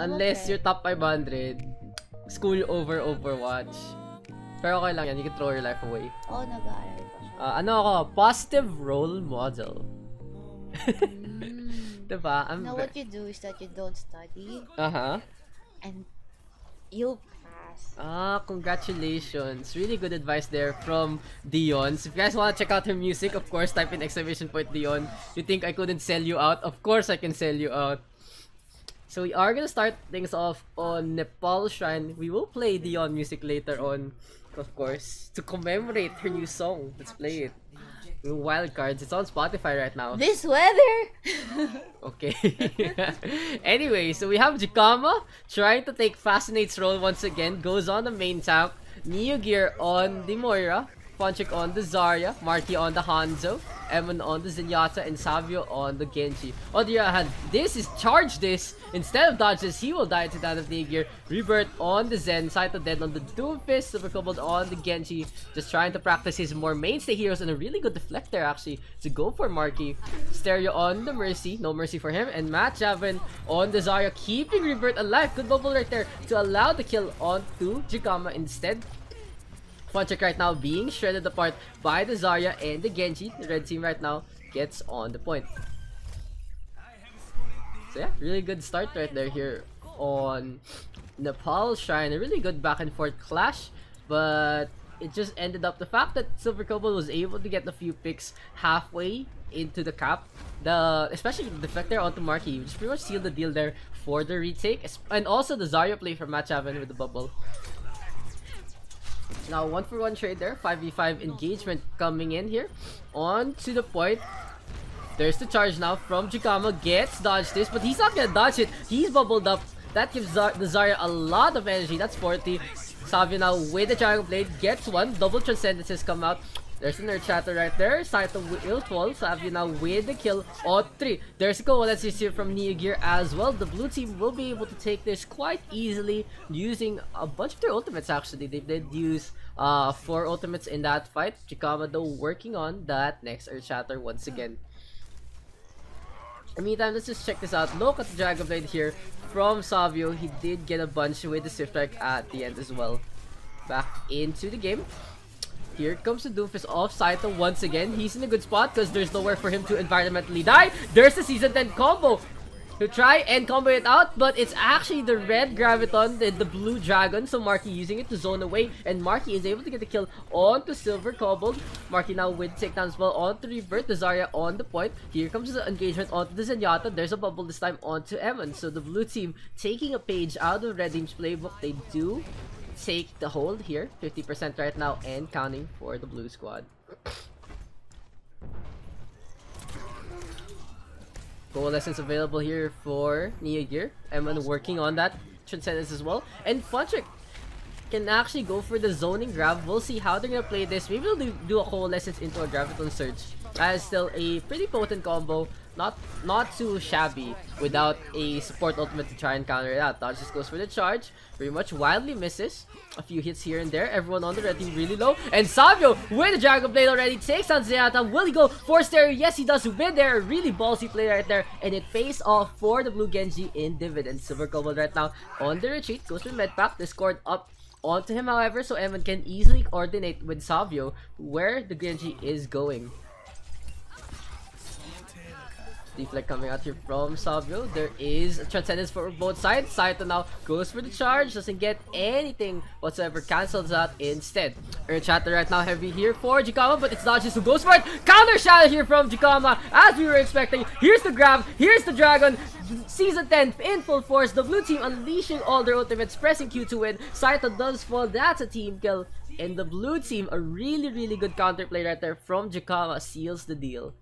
Unless you're top 500, school over Overwatch. Pero okay lang yan, you can throw your life away. Oo, nag-aaral pa siya. Ano ako, positive role model. Diba? Now what you do is that you don't study. And you'll pass. Congratulations. Really good advice there from Dion. So if you guys want to check out her music, of course, type in !Dion. You think I couldn't sell you out? Of course I can sell you out. So we are gonna start things off on Nepal Shrine. We will play Dion music later on, of course, to commemorate her new song. Let's play it. Wildcards. It's on Spotify right now. This weather! Okay. Anyway, so we have Jikama trying to take Fascinate's role once again. Goes on the main tank. Neo Gear on the Moira. Funchik on the Zarya. Marky on the Hanzo. Evan on the Zenyatta. And Savio on the Genji. On the other hand, this is charge this. Instead of dodge this, he will die to that of Neo Gear. Rebirth on the Zen. Saito dead on the Doomfist. Super Kobold on the Genji. Just trying to practice his more mainstay heroes. And a really good deflector actually to go for Marky. Stereo on the Mercy. No mercy for him. And Matt Javin on the Zarya. Keeping Rebirth alive. Good bubble right there to allow the kill onto Jikama instead. Funchik right now being shredded apart by the Zarya and the Genji. The red team right now gets on the point. So yeah, really good start right there here on Nepal Shrine. A really good back and forth clash, but it just ended up the fact that Silver Kobold was able to get a few picks halfway into the cap. Especially the deflector onto Marky, which pretty much sealed the deal there for the retake. And also the Zarya play from Matt Chavin with the bubble. Now 1-for-1 trade there, 5v5 engagement coming in here. On to the point. There's the charge now from Jikama. Gets dodged this, but he's not gonna dodge it. He's bubbled up. That gives the Zarya a lot of energy. That's 40. Savio now with the Dragon Blade. Gets one. Double Transcendences come out. There's an Earth Shatter right there. Saito will fall. Savio now with the kill on 3. There's a goal that's here from Neo Gear as well. The blue team will be able to take this quite easily using a bunch of their ultimates actually. They did use 4 ultimates in that fight. Jikama though working on that next Earth Shatter once again. In the meantime, let's just check this out. Look at the Dragon Blade here from Savio. He did get a bunch with the Swift Strike at the end as well. Back into the game. Here comes the Doomfist off Saito once again. He's in a good spot because there's nowhere for him to environmentally die. There's the Season 10 combo to try and combo it out, but it's actually the red Graviton and the blue Dragon. So Marky using it to zone away, and Marky is able to get the kill onto Silver Kobold. Marky now with takedown as well onto Rebirth. The Zarya on the point. Here comes the engagement onto the Zenyatta. There's a bubble this time onto Evan. So the blue team taking a page out of Red Team's playbook. They do take the hold here, 50% right now and counting for the blue squad. Coalescence available here for Neo Gear. Eman working on that Transcendence as well. And Funchik can actually go for the zoning grab. We'll see how they're gonna play this. Maybe they'll do a Coalescence into a Graviton Surge. That is still a pretty potent combo. Not too shabby without a support ultimate to try and counter it out. Dodge just goes for the charge. Pretty much wildly misses. A few hits here and there. Everyone on the red team really low. And Savio with the Dragon Blade already takes on Zenyatta. Will he go for Stereo? Yes, he does. With there. Really ballsy play right there. And it pays off for the blue Genji in dividends. Silver Kobold right now on the retreat. Goes for Medpack. Discord up onto him, however. So Evan can easily coordinate with Savio where the Genji is going. Deflect coming out here from Savio. There is a Transcendence for both sides. Saito now goes for the charge. Doesn't get anything whatsoever. Cancels out instead. Earth Shatter right now heavy here for Jikama, but it's Dodges who goes for it. Counter Shadow here from Jikama as we were expecting. Here's the grab. Here's the Dragon. Season 10 in full force. The blue team unleashing all their ultimates. Pressing Q to win. Saito does fall. That's a team kill. And the blue team, a really good counterplay right there from Jikama, seals the deal.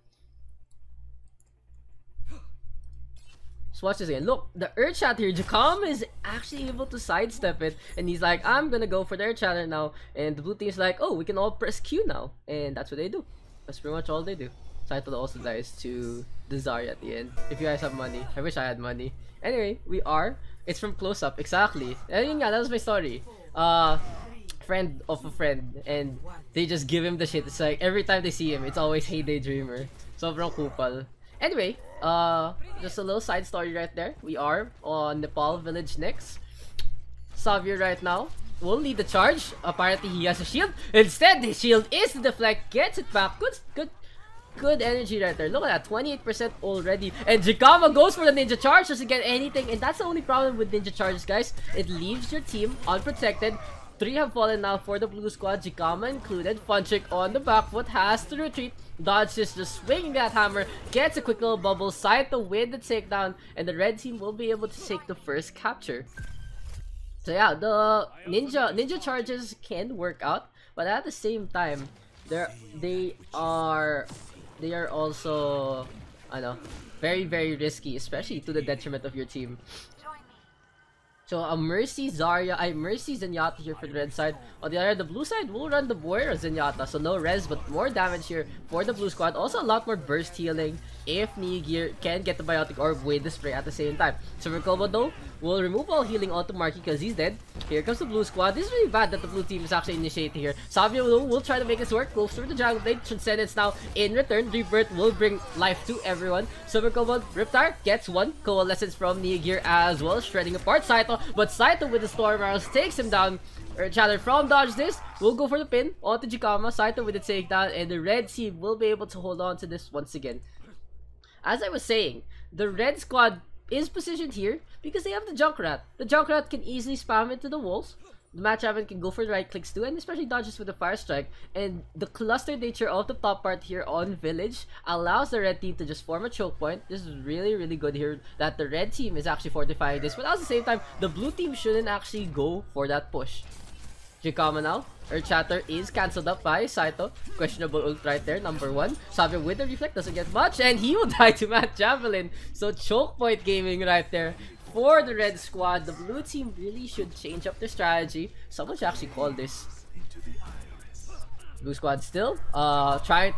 Watch this again. Look, the Earth Shatter here. Jikama is actually able to sidestep it. And he's like, I'm gonna go for the Earth Shatter now. And the blue team is like, oh, we can all press Q now. And that's what they do. That's pretty much all they do. Saito also dies to the Zarya at the end. If you guys have money. I wish I had money. Anyway, we are. It's from close up. Exactly. And yeah, that was my story. Friend of a friend. And they just give him the shit. It's like, every time they see him, it's always Hey Daydreamer. Sobrang kupal. Anyway, just a little side story right there. We are on Nepal village next. Xavier right now will lead the charge. Apparently he has a shield. Instead, the shield is to deflect, gets it back. Good energy right there. Look at that, 28% already. And Jikama goes for the ninja charge, doesn't get anything. And that's the only problem with ninja charges, guys. It leaves your team unprotected. 3 have fallen now for the blue squad, Jikama included. Funchick on the back foot has to retreat. Dodge is just swinging that hammer, gets a quick little bubble, Saito with the takedown, and the red team will be able to take the first capture. So yeah, the ninja charges can work out, but at the same time, they are also, I know, very risky, especially to the detriment of your team. So a Mercy Zenyatta here for the red side. On the other, the blue side will run the Boyer Zenyatta. So no res, but more damage here for the blue squad. Also a lot more burst healing if Nigear can get the Biotic Orb with the spray at the same time. Silver Kobo though will remove all healing onto Marky because he's dead. Here comes the blue squad. This is really bad that the blue team is actually initiating here. Savio will try to make this work. Goes through the Dragon Blade. Transcendence now in return. Rebirth will bring life to everyone. Silver Kobo Riptide gets one. Coalescence from Nigear as well. Shredding apart Saito. But Saito with the Storm Arrows takes him down. Chandler from dodge this will go for the pin onto Jikama. Saito with the takedown, and the red team will be able to hold on to this once again. As I was saying, the red squad is positioned here because they have the Junkrat. The Junkrat can easily spam into the walls. The match haven can go for the right clicks too, and especially dodges with the fire strike. And the cluster nature of the top part here on village allows the red team to just form a choke point. This is really good here that the red team is actually fortifying this, but at the same time, the blue team shouldn't actually go for that push. Jikama now. Earth Shatter is cancelled up by Saito. Questionable ult right there, number 1. Xavier with the reflect doesn't get much, and he will die to Matt Javelin. So choke point gaming right there for the red squad. The blue team really should change up their strategy. Someone should actually call this. Blue squad still trying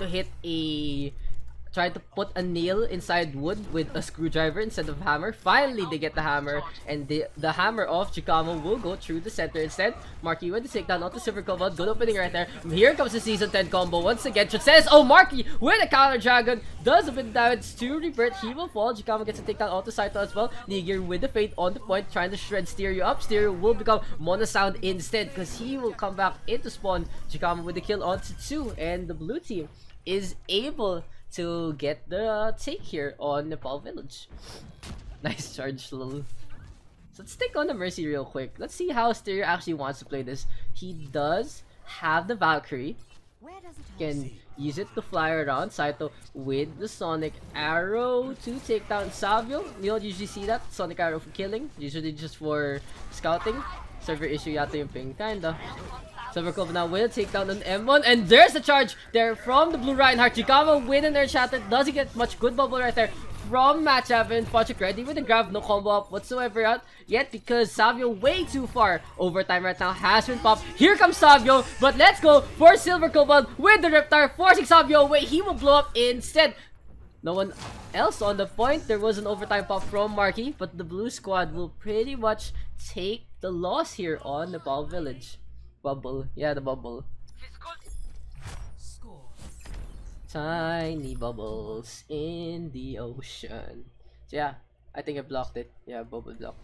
to put a nail inside wood with a screwdriver instead of hammer. Finally, they get the hammer, and the hammer of Jikama will go through the center instead. Marky with the takedown onto Silver Cobalt. Good opening right there. Here comes the Season 10 combo once again. Says, oh, Marky with a counter dragon does a bit of damage to Rebirth. He will fall. Jikama gets a takedown onto Saito as well. Nigear with the fate on the point, trying to shred Stereo up. Stereo will become Mono Sound instead because he will come back into spawn. Jikama with the kill onto 2, and the blue team is able to get the take here on Nepal village. Nice charge, lol. So let's take on the Mercy real quick. Let's see how Stereo actually wants to play this. He does have the Valkyrie. Can use it to fly around. Saito with the Sonic Arrow to take down Savio. You don't usually see that. Sonic Arrow for killing. Usually just for scouting. Server issue yata yung ping. Kinda. Silvercove now will take down an M1, and there's the charge there from the blue Reinhardt. Jikama with an air shatter, doesn't get much good bubble right there from Match Haven. Funchick ready with the grab, no combo up whatsoever out yet because Savio way too far. Overtime right now has been popped. Here comes Savio, but let's go for Silver Cobalt with the Reptar, forcing Savio away. He will blow up instead. No one else on the point. There was an overtime pop from Marky, but the blue squad will pretty much take the loss here on Nepal village. Bubble. Yeah, the bubble. Tiny bubbles in the ocean. So yeah, I think I blocked it. Yeah, bubble block.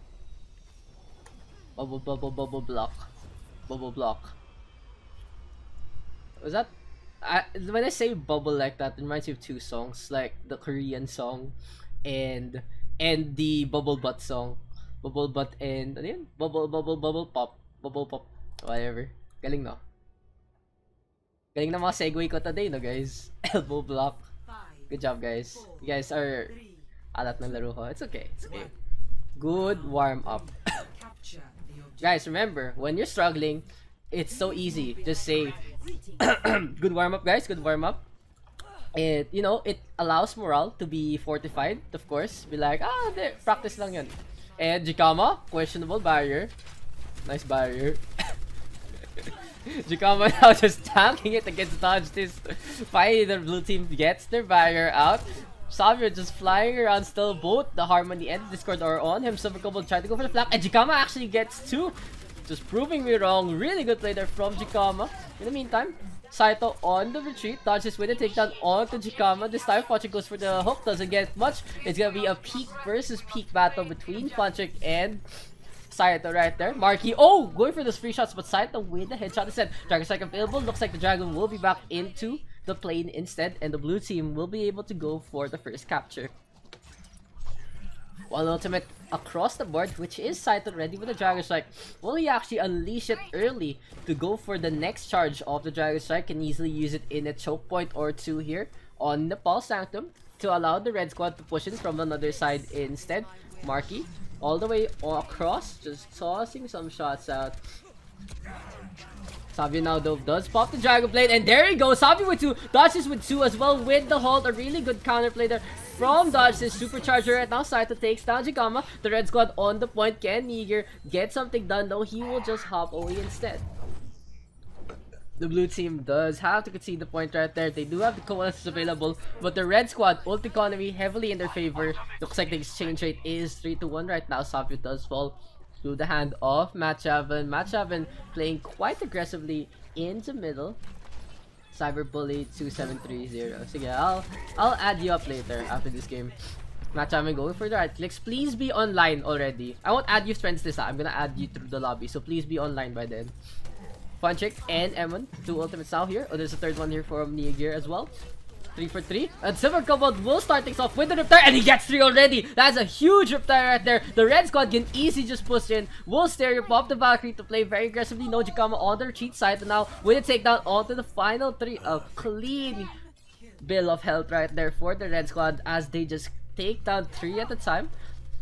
Bubble block. Bubble block. Was that? When I say bubble like that, it reminds me of 2 songs. Like the Korean song and the bubble butt song. Bubble butt and ano yun? Bubble pop. Bubble pop. Whatever. Galing, no? Galing na mga segue ko today, no, guys? Elbow block. Good job, guys. You guys are alat ng laro ko. It's okay. It's okay. Good warm up. Guys, remember, when you're struggling, it's so easy. Just say, good warm up, guys. Good warm up. It, you know, it allows morale to be fortified, of course. Be like, there, practice lang yun. And Jikama, questionable barrier. Nice barrier. Jikama now just tanking it against dodge this. Finally, the blue team gets their barrier out. Xavier just flying around still, both the Harmony and the Discord are on him. Silver Cobalt tried to go for the flank, and Jikama actually gets 2. Just proving me wrong. Really good play there from Jikama. In the meantime, Saito on the retreat, dodges with a takedown onto Jikama. This time, Funchik goes for the hook, doesn't get much. It's gonna be a peak versus peak battle between Funchik and Saito right there. Marky, oh, going for those free shots, but Saito with the headshot instead. Dragon Strike available. Looks like the Dragon will be back into the plane instead, and the blue team will be able to go for the first capture. One ultimate across the board, which is Saito ready with the Dragon Strike. Will he actually unleash it early to go for the next charge of the Dragon Strike? Can easily use it in a choke point or two here on Nepal Sanctum to allow the red squad to push in from another side instead. Marky all the way across, just tossing some shots out. Savio now though does pop the Dragon Blade, and there he goes. Savio with 2, dodges with 2 as well with the hold. A really good counterplay there from Dodge's Supercharger. Right now, Saito takes down Jikama. The red squad on the point. Can Niger get something done though? He will just hop away instead. The blue team does have to concede the point right there. They do have the coalescence available, but the red squad ult economy heavily in their favor. Looks like the exchange rate is 3-1 right now. Savio does fall through the hand of Matchavan. Matchavan playing quite aggressively into middle. Cyberbully 2730. So yeah, I'll add you up later after this game. Matchavan going for the right clicks. Please be online already. I won't add you friends this time. I'm gonna add you through the lobby, so please be online by then. Funchik and Emon, 2 ultimates now here. Oh, there's a third one here from Niagir as well. 3 for 3. And Silver Cobalt will start things off with the Riptide, and he gets 3 already. That's a huge Riptide right there. The red squad can easily just push in. Will stereo pop the Valkyrie to play very aggressively. No Jikama on the retreat side. And now with a takedown onto the final 3. A clean bill of health right there for the red squad as they just take down 3 at a time.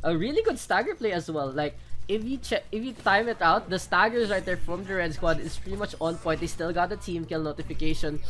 A really good stagger play as well. Like, if you time it out, the staggers right there from the red squad is pretty much on point. They still got the team kill notification.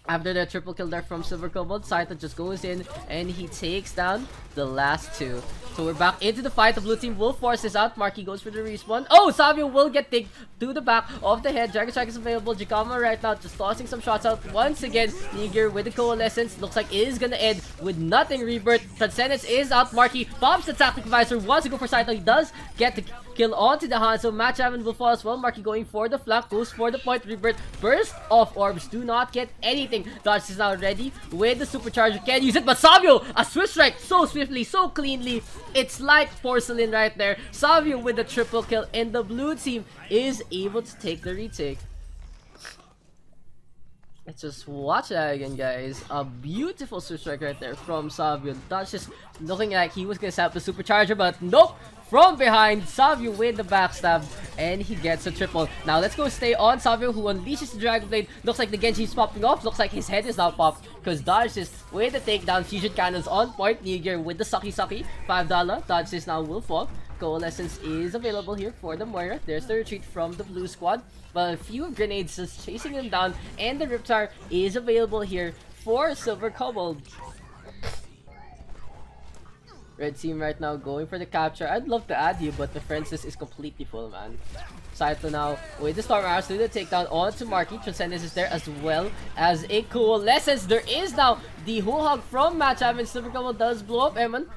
After the triple kill there from Silver Cobalt, Saito just goes in and he takes down the last 2. So we're back into the fight. The blue team will force this out. Marky goes for the respawn. Oh, Savio will get taken to the back of the head. Dragon Strike is available. Jikama right now just tossing some shots out once again. Niger with the coalescence. Looks like it is gonna end with nothing. Rebirth. Transcendence is out. Marky pops the tactic advisor. Wants to go for Saito. He does get the kill onto the hand. So Matchavan will fall as well. Marky going for the flank. Goes for the point. Rebirth. Burst of orbs. Do not get anything. Dodge is now ready with the supercharger. Can't use it. But Savio, a Swift Strike so swiftly, so cleanly. It's like porcelain right there. Savio with the triple kill, and the blue team is able to take the retake. Let's just watch that again, guys. A beautiful Swift Strike right there from Savio. Dodge just looking like he was gonna set up the supercharger, but nope. From behind, Savio with the backstab, and he gets a triple. Now let's go stay on Savio, who unleashes the Dragon Blade. Looks like the Genji is popping off. Looks like his head is now popped, because Dodge is with the takedown. Fusion cannons on point. Niger with the Saki Saki. $5. Dodge is now will fall. Coalescence is available here for the Moira. There's the retreat from the blue squad, but a few grenades just chasing them down, and the Riptide is available here for Silver Cobalt. Red team right now going for the capture. I'd love to add you, but the friends list is completely full, man. Saito now with the Storm Arrows to the takedown onto Marky. Transcendence is there as well as a coalescence. There is now the whole hog from Matchavan. Silver Cobalt does blow up Eamon.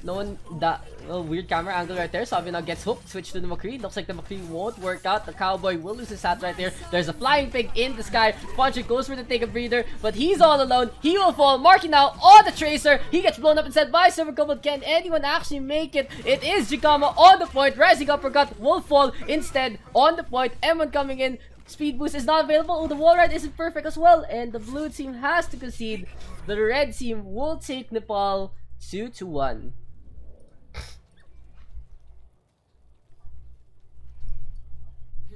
No one, that weird camera angle right there. Savio now gets hooked. Switch to the McCree. Looks like the McCree won't work out. The Cowboy will lose his hat right there. There's a flying pig in the sky. Funchik goes for the take a breather, but he's all alone. He will fall. Marky now on the Tracer. He gets blown up instead by Silver Cobalt. Can anyone actually make it? It is Jikama on the point. Rising Uppercut will fall instead on the point. M1 coming in. Speed boost is not available. Oh, the wall ride isn't perfect as well, and the blue team has to concede. The red team will take Nepal 2-1.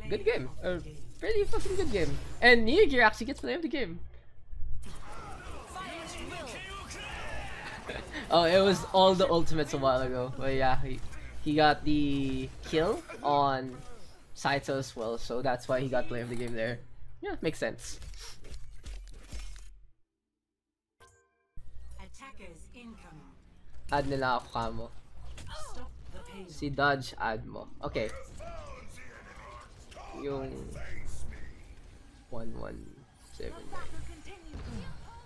Good game. A pretty fucking good game. And Niagir actually gets play of the game. Oh, it was all the ultimates a while ago. But yeah, he got the kill on Saito as well, so that's why he got play of the game there. Yeah, makes sense. Add nila ako kamo. Si Dodge add mo. Okay. Yung 1179.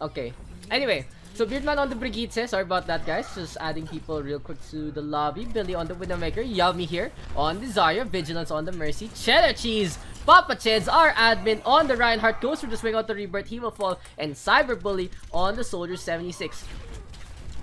Okay. Anyway, so Beardman on the Brigitte. Sorry about that, guys. Just adding people real quick to the lobby. Billy on the Widowmaker. Yummy here on the Zarya. Vigilance on the Mercy. Cheddar Cheese. Papa Cheds, our admin on the Reinhardt. Goes for the swing out the Rebirth. He will fall. And Cyber Bully on the Soldier 76.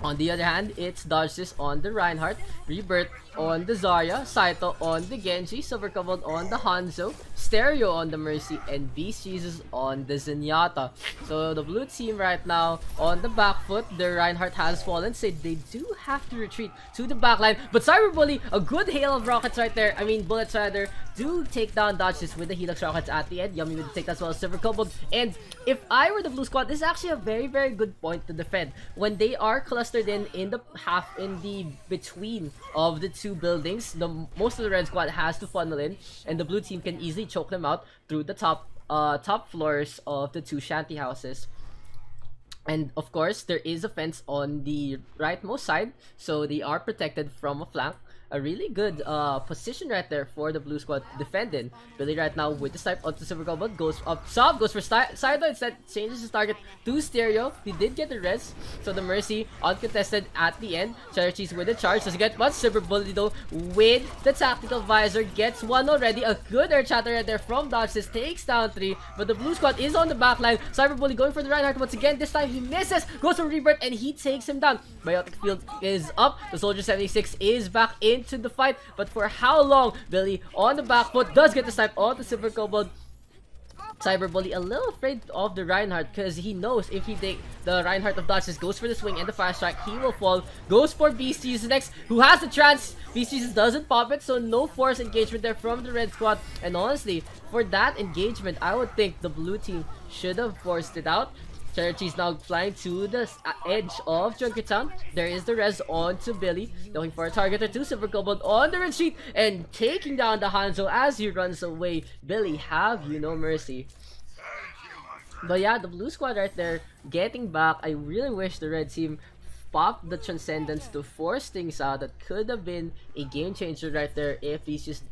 On the other hand, it's Dodges on the Reinhardt, Rebirth on the Zarya, Saito on the Genji, Silver Cobalt on the Hanzo, Stereo on the Mercy, and Beast Jesus on the Zenyatta. So the blue team right now on the back foot, the Reinhardt has fallen, so they do have to retreat to the backline. But Cyber Bully, a good hail of rockets right there, bullets rather, do take down Dodges with the Helix rockets at the end. Yummy with the take as well as Silver Cobalt. And if I were the blue squad, this is actually a very, very good point to defend. When they are clustered in the half, in the between of the two buildings, most of the red squad has to funnel in, and the blue team can easily choke them out through the top floors of the two shanty houses. And of course, there is a fence on the rightmost side, so they are protected from a flank. A really good position right there for the blue squad to defend in. Billy right now with the snipe onto Silver Cobalt, goes up top, goes for Saito, instead changes his target to Stereo. He did get the res, so the Mercy uncontested at the end. Cheddar Cheese with the charge, doesn't get much. Silver Bully though with the tactical visor gets one already. A good air chatter right there from Dodges, takes down 3, but the blue squad is on the back line. Cyber Bully going for the Reinhardt once again. This time he misses, goes for Rebirth, and he takes him down. Biotic Field is up. The Soldier 76 is back into the fight, but for how long? Billy on the back foot does get the snipe on the Silver Cobalt. Cyber Bully a little afraid of the Reinhardt because he knows if he take the Reinhardt of Dodges, goes for the swing and the fast strike, he will fall. Goes for Beast Jesus next, who has the chance. Beast Jesus doesn't pop it, so no force engagement there from the red squad. And honestly, for that engagement, I would think the blue team should have forced it out. Cheddar Cheese now flying to the edge of Junkertown. There is the res on to Billy, looking for a target or two. Silver Cobalt on the retreat and taking down the Hanzo as he runs away. Billy, have you no mercy. But yeah, the blue squad right there getting back. I really wish the red team popped the Transcendence to force things out. That could have been a game changer right there if Beast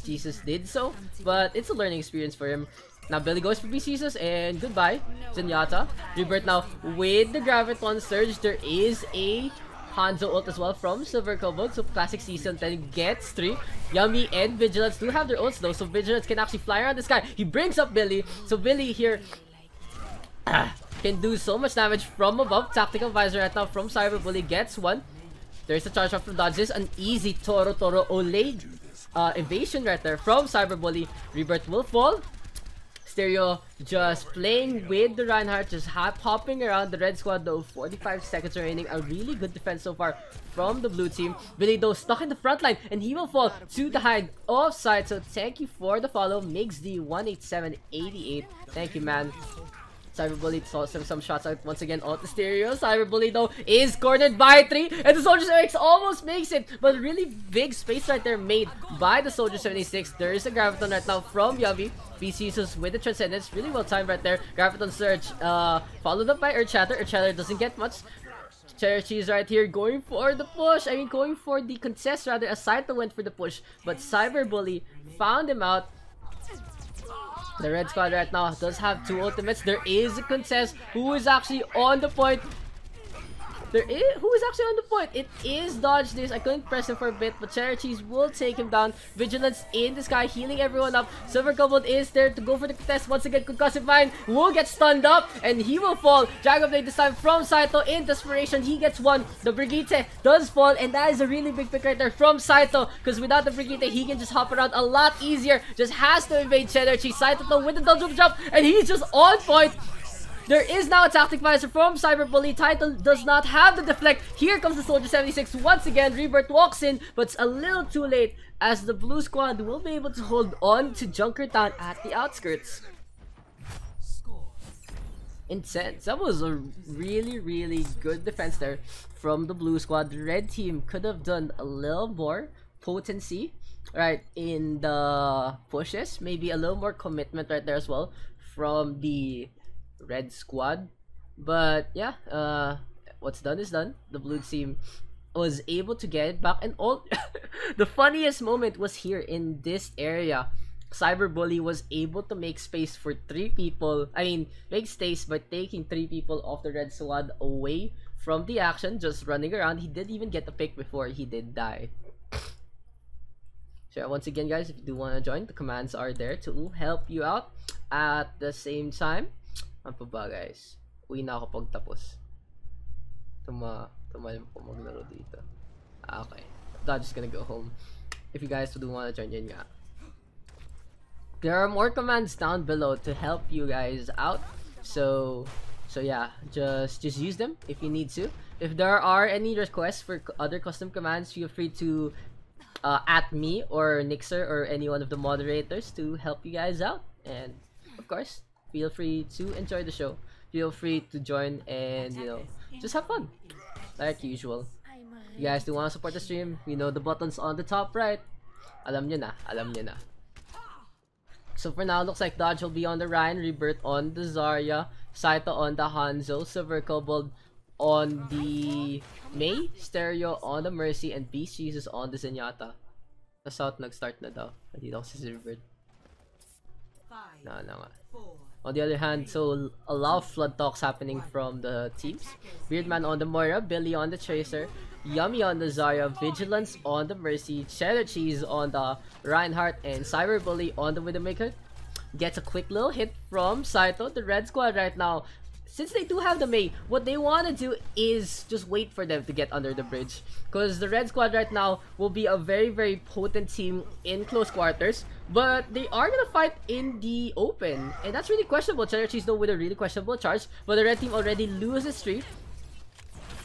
Jesus did so. But it's a learning experience for him. Now Billy goes for Beast Jesus and goodbye Zenyatta. Rebirth now with the Graviton Surge. There is a Hanzo ult as well from Silver Cobalt. So Classic Season 10 gets 3. Yummy and Vigilance do have their ults though, so Vigilance can actually fly around the sky. He brings up Billy. So Billy here can do so much damage from above. Tactical Visor right now from Cyber Bully gets 1. There's a charge off from Dodges. An easy Toro Ole evasion right there from Cyber Bully. Rebirth will fall. Stereo just playing with the Reinhardt, just hopping around the red squad though. 45 seconds remaining. A really good defense so far from the blue team. Billy though stuck in the front line and he will fall to the hide offside. So thank you for the follow. Migs D 18788. Thank you, man. Cyber Bully saw some shots out once again on the Stereo. Cyber Bully though is cornered by 3 and the Soldier 76 almost makes it, but really big space right there made by the Soldier 76. There is a Graviton right now from Yummy. Beast Jesus with the Transcendence, really well timed right there. Graviton Surge followed up by Earth Shatter. Earth Shatter doesn't get much. Cheddar Cheese right here going for the push. Going for the contest rather. Asaito went for the push, but Cyber Bully found him out. The red squad right now does have 2 ultimates. There is a contest. Who is actually on the point? Who is actually on the point? It is Dodge this. I couldn't press him for a bit, but Cheddar Cheese will take him down. Vigilance in the sky, healing everyone up. Silver Cobalt is there to go for the contest. Once again, Concussive Mine will get stunned up, and he will fall. Dragon Blade this time from Saito in desperation. He gets 1. The Brigitte does fall, and that is a really big pick right there from Saito, because without the Brigitte, he can just hop around a lot easier. Just has to evade Cheddar Cheese. Saito though with the double jump, and he's just on point. There is now a Tactic Visor from Cyber Bully. Title does not have the deflect. Here comes the Soldier 76 once again. Rebirth walks in, but it's a little too late as the blue squad will be able to hold on to Junkertown at the outskirts. Intense. That was a really, really good defense there from the blue squad. The red team could have done a little more potency right in the pushes. Maybe a little more commitment right there as well from the red squad, but yeah, what's done is done. The blue team was able to get it back, and all the funniest moment was here in this area. Cyberbully was able to make space for 3 people. I mean, make space by taking 3 people off the red squad away from the action, just running around. He did even get the pick before he did die. So once again, guys, if you do want to join, the commands are there to help you out. At the same time, ano pa ba, guys? Uwi na ako pagtapos. Tumalim po maglaro dito. Okay. I'm just gonna go home. If you guys do want to join, yun nga. There are more commands down below to help you guys out. So yeah, just use them if you need to. If there are any requests for other custom commands, feel free to at me or Nixer or any one of the moderators to help you guys out. And of course, feel free to enjoy the show. Feel free to join and, you know, just have fun like usual. You guys do want to support the stream, you know the buttons on the top right. Alam nyo na, alam nyo na. So for now, looks like Dodge will be on the Ryan, Rebirth on the Zarya, Saito on the Hanzo, Silver Kobold on the Mei, Stereo on the Mercy, and Beast Jesus on the Zenyatta. The South nag-start na daw. Hindi daw si Rebirth. No nga. On the other hand, so a lot of flood talks happening from the teams. Beardman on the Moira, Billy on the Tracer, Yummy on the Zarya, Vigilance on the Mercy, Cheddar Cheese on the Reinhardt, and Cyberbully on the Widowmaker. Gets a quick little hit from Saito. The red squad right now, since they do have the Mei, what they want to do is just wait for them to get under the bridge. Because the red squad right now will be a very, very potent team in close quarters. But they are going to fight in the open. And that's really questionable. Cheddar Cheese though with a really questionable charge. But the red team already loses 3.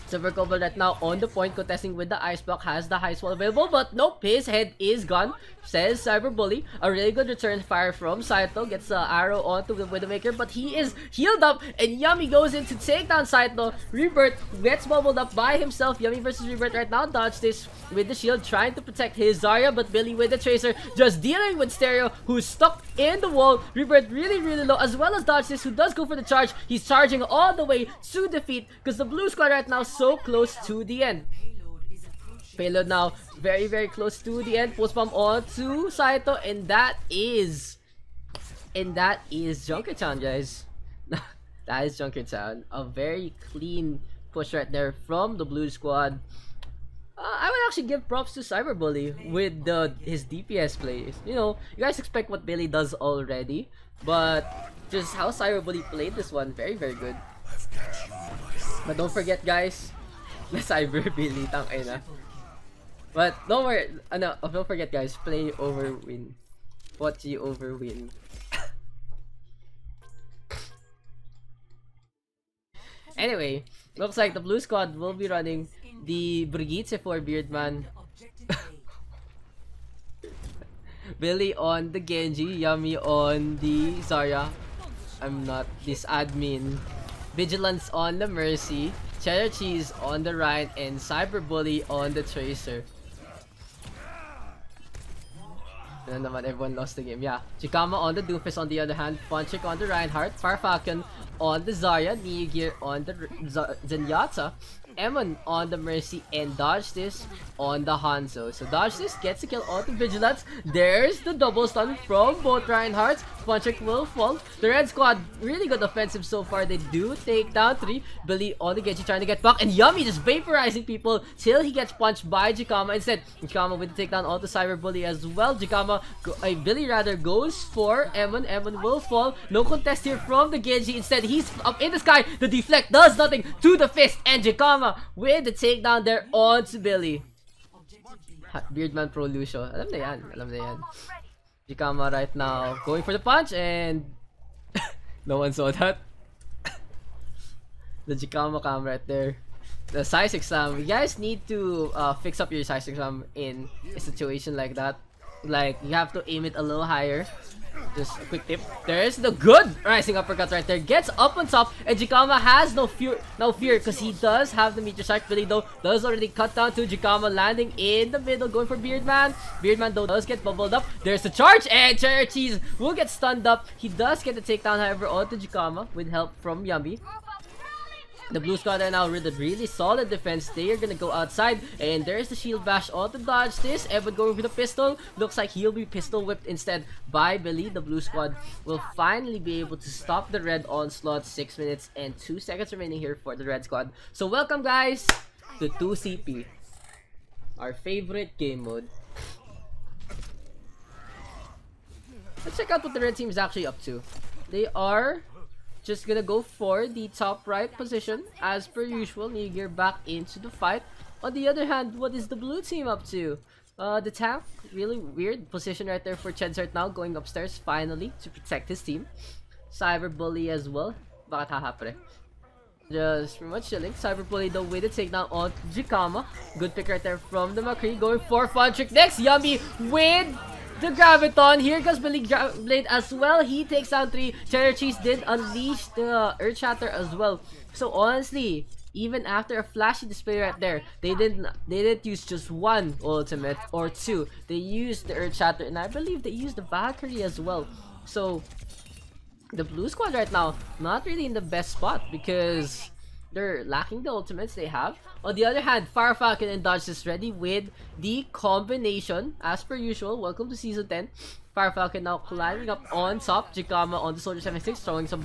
Silver Kobold right now on the point, contesting with the Ice Block, has the Ice Wall available, but nope, his head is gone, says Cyberbully. A really good return fire from Saito, gets the arrow onto the Widowmaker, but he is healed up, and Yummy goes in to take down Saito. Rebirth gets bubbled up by himself. Yummy versus Rebirth right now, dodge this with the shield, trying to protect his Zarya, but Billy with the Tracer, just dealing with Stereo, who's stuck in the wall. Rebirth really, really low, as well as dodge this, who does go for the charge. He's charging all the way to defeat, because the blue squad right now so close to the end. Payload now very, very close to the end. Post bomb on to Saito, and that is Junkertown, guys. That is Junkertown. A very clean push right there from the blue squad. I would actually give props to Cyberbully with his DPS plays. You know, you guys expect what Billy does already, but just how Cyberbully played this one, very, very good. But don't forget, guys, the Cyberbully, tangina. But don't worry, don't forget, guys, play over win. What you over win. Anyway, looks like the blue squad will be running the Brigitte for Beardman. Billy on the Genji, Yummy on the Zarya. I'm not this admin. Vigilance on the Mercy, Cheddar Cheese on the Ryan, and Cyberbully on the Tracer. And naman, everyone lost the game. Yeah, Chikama on the Doofus on the other hand, Ponchik on the Reinhardt, Farfalcon on the Zarya, Neogear on the Zenyatta, Emon on the Mercy, and Dodge this on the Hanzo. So Dodge this gets a kill on the Vigilance. There's the double stun from both Reinhardts. Ponchik will fall. The red squad really good offensive so far. They do take down 3. Billy on the Genji trying to get back, and Yummy just vaporizing people till he gets punched by Jikama. Instead, Jikama with the takedown on the Cyberbully as well. Billy rather goes for Emon. Emon will fall. No contest here from the Genji. Instead, he's up in the sky. The deflect does nothing to the fist, and Jikama with the takedown there onto Billy. Beardman Pro Lucio. Alam na yan. Alam na yan. Jikama right now going for the punch, and no one saw that. The Jikama cam right there. The size exam. You guys need to fix up your size exam in a situation like that. Like, you have to aim it a little higher. Just a quick tip. There's the good rising uppercut right there. Gets up on top, and Jikama has no fear because he does have the meteor strike. Billy though does already cut down to Jikama, landing in the middle, going for Beardman. Beardman though does get bubbled up. There's the charge, and Cheddar Cheese will get stunned up. He does get the takedown, however, onto Jikama with help from Yummy. The blue squad are now with a really solid defense. They are gonna go outside, and there's the shield bash on to dodge this. Evan going with a pistol. Looks like he'll be pistol whipped instead by Billy. The blue squad will finally be able to stop the red onslaught. 6 minutes and 2 seconds remaining here for the red squad. So welcome guys to 2CP, our favorite game mode. Let's check out what the red team is actually up to. They are just gonna go for the top right position as per usual. Niger back into the fight. On the other hand, what is the blue team up to? The tank, really weird position right there for Cheds right now, going upstairs finally to protect his team. Cyber Bully as well. Bakit haha pre? Just pretty much chilling. Cyber Bully though with the takedown on Jikama. Good pick right there from the McCree, going for fun trick next. Yummy with the Graviton. Here comes Billy Blade as well. He takes down 3. Cheddar Cheese did unleash the Earth Shatter as well. So honestly, even after a flashy display right there, they didn't use just one ultimate or 2. They used the Earth Shatter, and I believe they used the Valkyrie as well. So the blue squad right now not really in the best spot because they're lacking the ultimates they have. On the other hand, Fire Falcon and Dodge is ready with the combination as per usual. Welcome to season 10. Fire Falcon now climbing up on top. Jikama on the Soldier 76, throwing some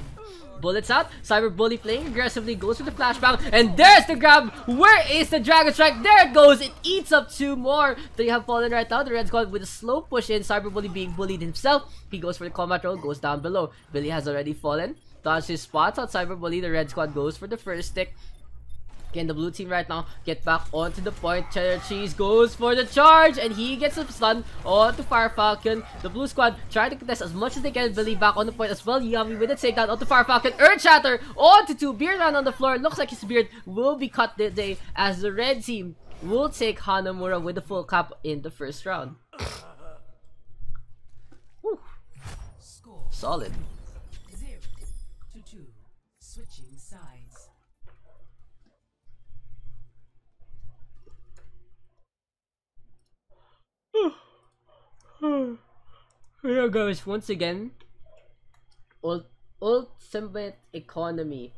bullets out. Cyber Bully playing aggressively, goes for the flashbang, and there's the grab. Where is the Dragon Strike? There it goes. It eats up 2 more. They have fallen right now. The red squad with a slow push in. Cyber Bully being bullied himself. He goes for the combat roll, goes down below. Billy has already fallen. Dodge his spots out Cyber Bully. The red squad goes for the first stick. Can the blue team right now get back onto the point? Cheddar Cheese goes for the charge, and he gets a stun onto Fire Falcon. The blue squad trying to contest as much as they can. Billy back on the point as well. Yummy with a takedown onto Fire Falcon. Earth Shatter onto 2. Beardman on the floor. Looks like his beard will be cut today as the red team will take Hanamura with the full cap in the first round. Whew. Solid. 0-2. Switching sides. Yeah guys, once again, Ultimate Economy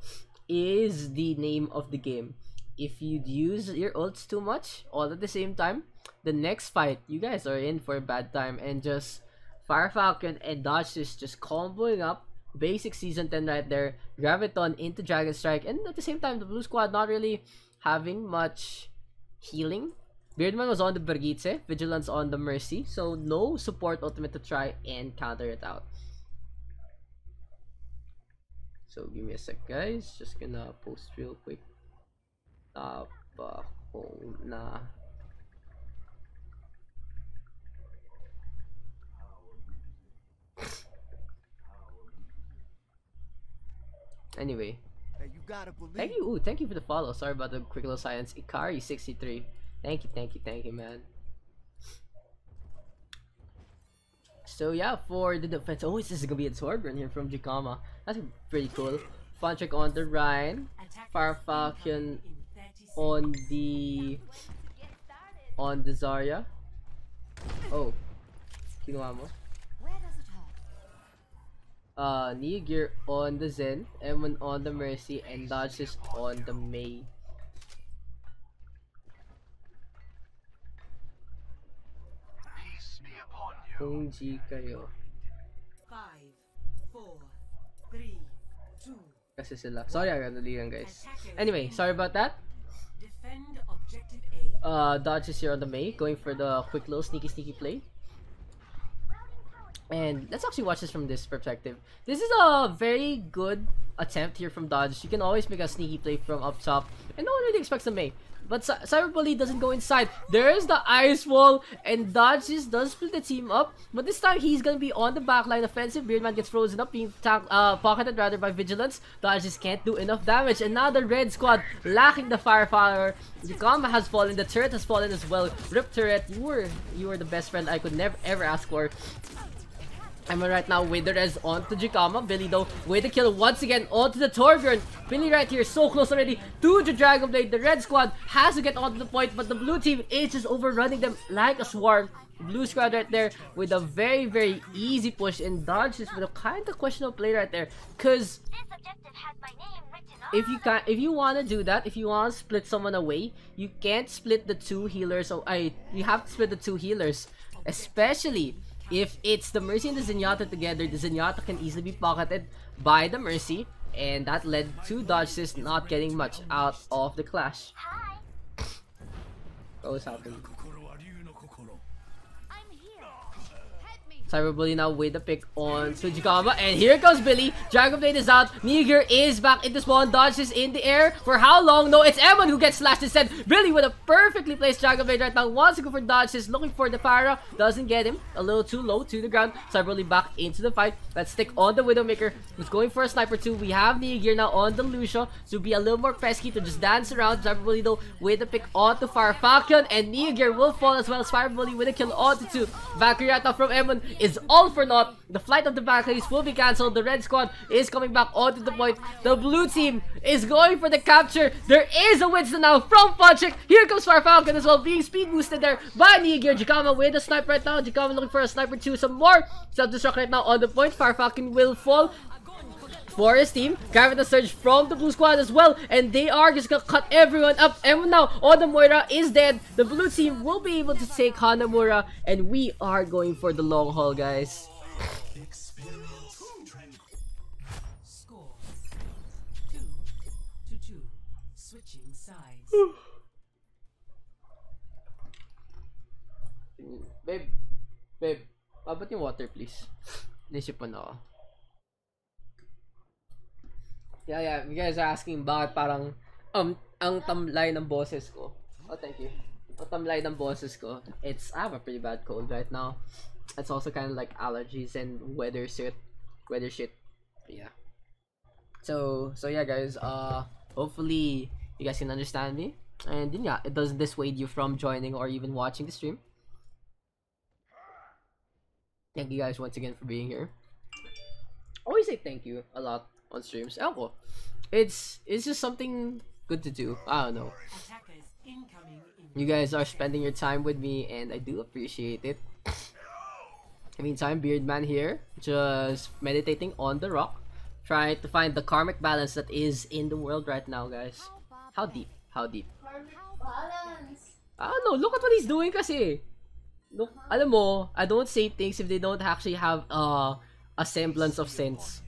is the name of the game. If you use your ults too much all at the same time, the next fight you guys are in for a bad time. And just Fire Falcon and Dodge is just comboing up basic season 10 right there. Graviton into Dragon Strike, and at the same time the blue squad not really having much healing. Beardman was on the Brigitte, Vigilance on the Mercy, so no support ultimate to try and counter it out. So give me a sec guys, just gonna post real quick. Na. Anyway, thank you for the follow. Sorry about the quick little silence. Ikari 63. Thank you, man. So yeah, for the defense, oh, this is gonna be a sword run here from Jikama. That's pretty cool. Fun trick on the Rhine. Fire Falcon on the Zarya. Oh, kinuha mo. Neo Gear on the Zen, M1 on the Mercy, and Dodges on the Mei. Kung G kayo. 5, 4, 3, 2. Kasi sila. Sorry, agad lang guys. Anyway, sorry about that. Defend objective A. Dodge is here on the Mei, going for the quick little sneaky play. And let's actually watch this from this perspective. This is a very good attempt here from Dodge. You can always make a sneaky play from up top, and no one really expects the Mei. But Cyber Bully doesn't go inside. There's the Ice Wall, and Dodge does split the team up. But this time, he's gonna be on the backline offensive. Beardman gets frozen up, being pocketed rather by Vigilance. Dodge can't do enough damage. And now the red squad lacking the firepower. The combo has fallen, the turret has fallen as well. Rip turret, you were the best friend I could never ever ask for. Emma right now with the res onto Jikama. Billy though with the kill once again onto the Torbjorn. Billy right here so close already to the Dragon Blade. The red squad has to get onto the point, but the blue team is just overrunning them like a swarm. Blue squad right there with a very easy push, and Dodge is with a kind of questionable play right there. Cause if you want to do that, if you want to split someone away, you can't split the two healers. So you have to split the two healers, especially if it's the Mercy and the Zenyatta together. The Zenyatta can easily be pocketed by the Mercy, and that led to Dodges not getting much out of the clash. What was happening? Cyberbully now with the pick on Tsujikama, and here comes Billy. Dragon Blade is out. Neogear is back into spawn. Dodge is in the air. For how long? No, it's Emon who gets slashed instead. Billy with a perfectly placed Dragon Blade right now. Wants to go for Dodge, is looking for the Para. Doesn't get him. A little too low to the ground. Cyberbully back into the fight. Let's stick on the Widowmaker, who's going for a sniper too. We have Neogear now on the Lucio, so be a little more pesky to just dance around. Cyberbully though with the pick onto Fire Falcon, and Neogear will fall as well. Cyberbully with a kill onto 2. Valkyrie right now from Emon is all for naught. The flight of the Valkyries will be cancelled. The red squad is coming back onto the point. The blue team is going for the capture. There is a Winston now from Funchik. Here comes Fire Falcon as well, being speed boosted there by Neogear. Jikama with a sniper right now. Jikama looking for a sniper too. Some more self-destruct right now on the point. Fire Falcon will fall for his team. Gravita Surge from the blue squad as well, and they are just gonna cut everyone up. And now on the Moira is dead. The blue team will be able to take Hanamura, and we are going for the long haul, guys. Score 2-2. Switching sides. Babe, abot yung water please. Nisipan ako. Yeah, you guys are asking bakit parang ang tamlay ng boses ko. Oh, thank you. Ang tamlay ng boses ko. I have a pretty bad cold right now. It's also kind of like allergies and weather shit. Yeah. So yeah, guys. Hopefully you guys can understand me, and then yeah, it doesn't dissuade you from joining or even watching the stream. Thank you guys once again for being here. Always say thank you a lot on streams. It's just something good to do. I don't know. You guys are spending your time with me, and I do appreciate it. In the meantime, Beardman here, just meditating on the rock, trying to find the karmic balance that is in the world right now, guys. How deep? How deep? Karmic balance. I don't know. Look at what he's doing kasi. Look, alam mo, I don't say things if they don't actually have a semblance of sense.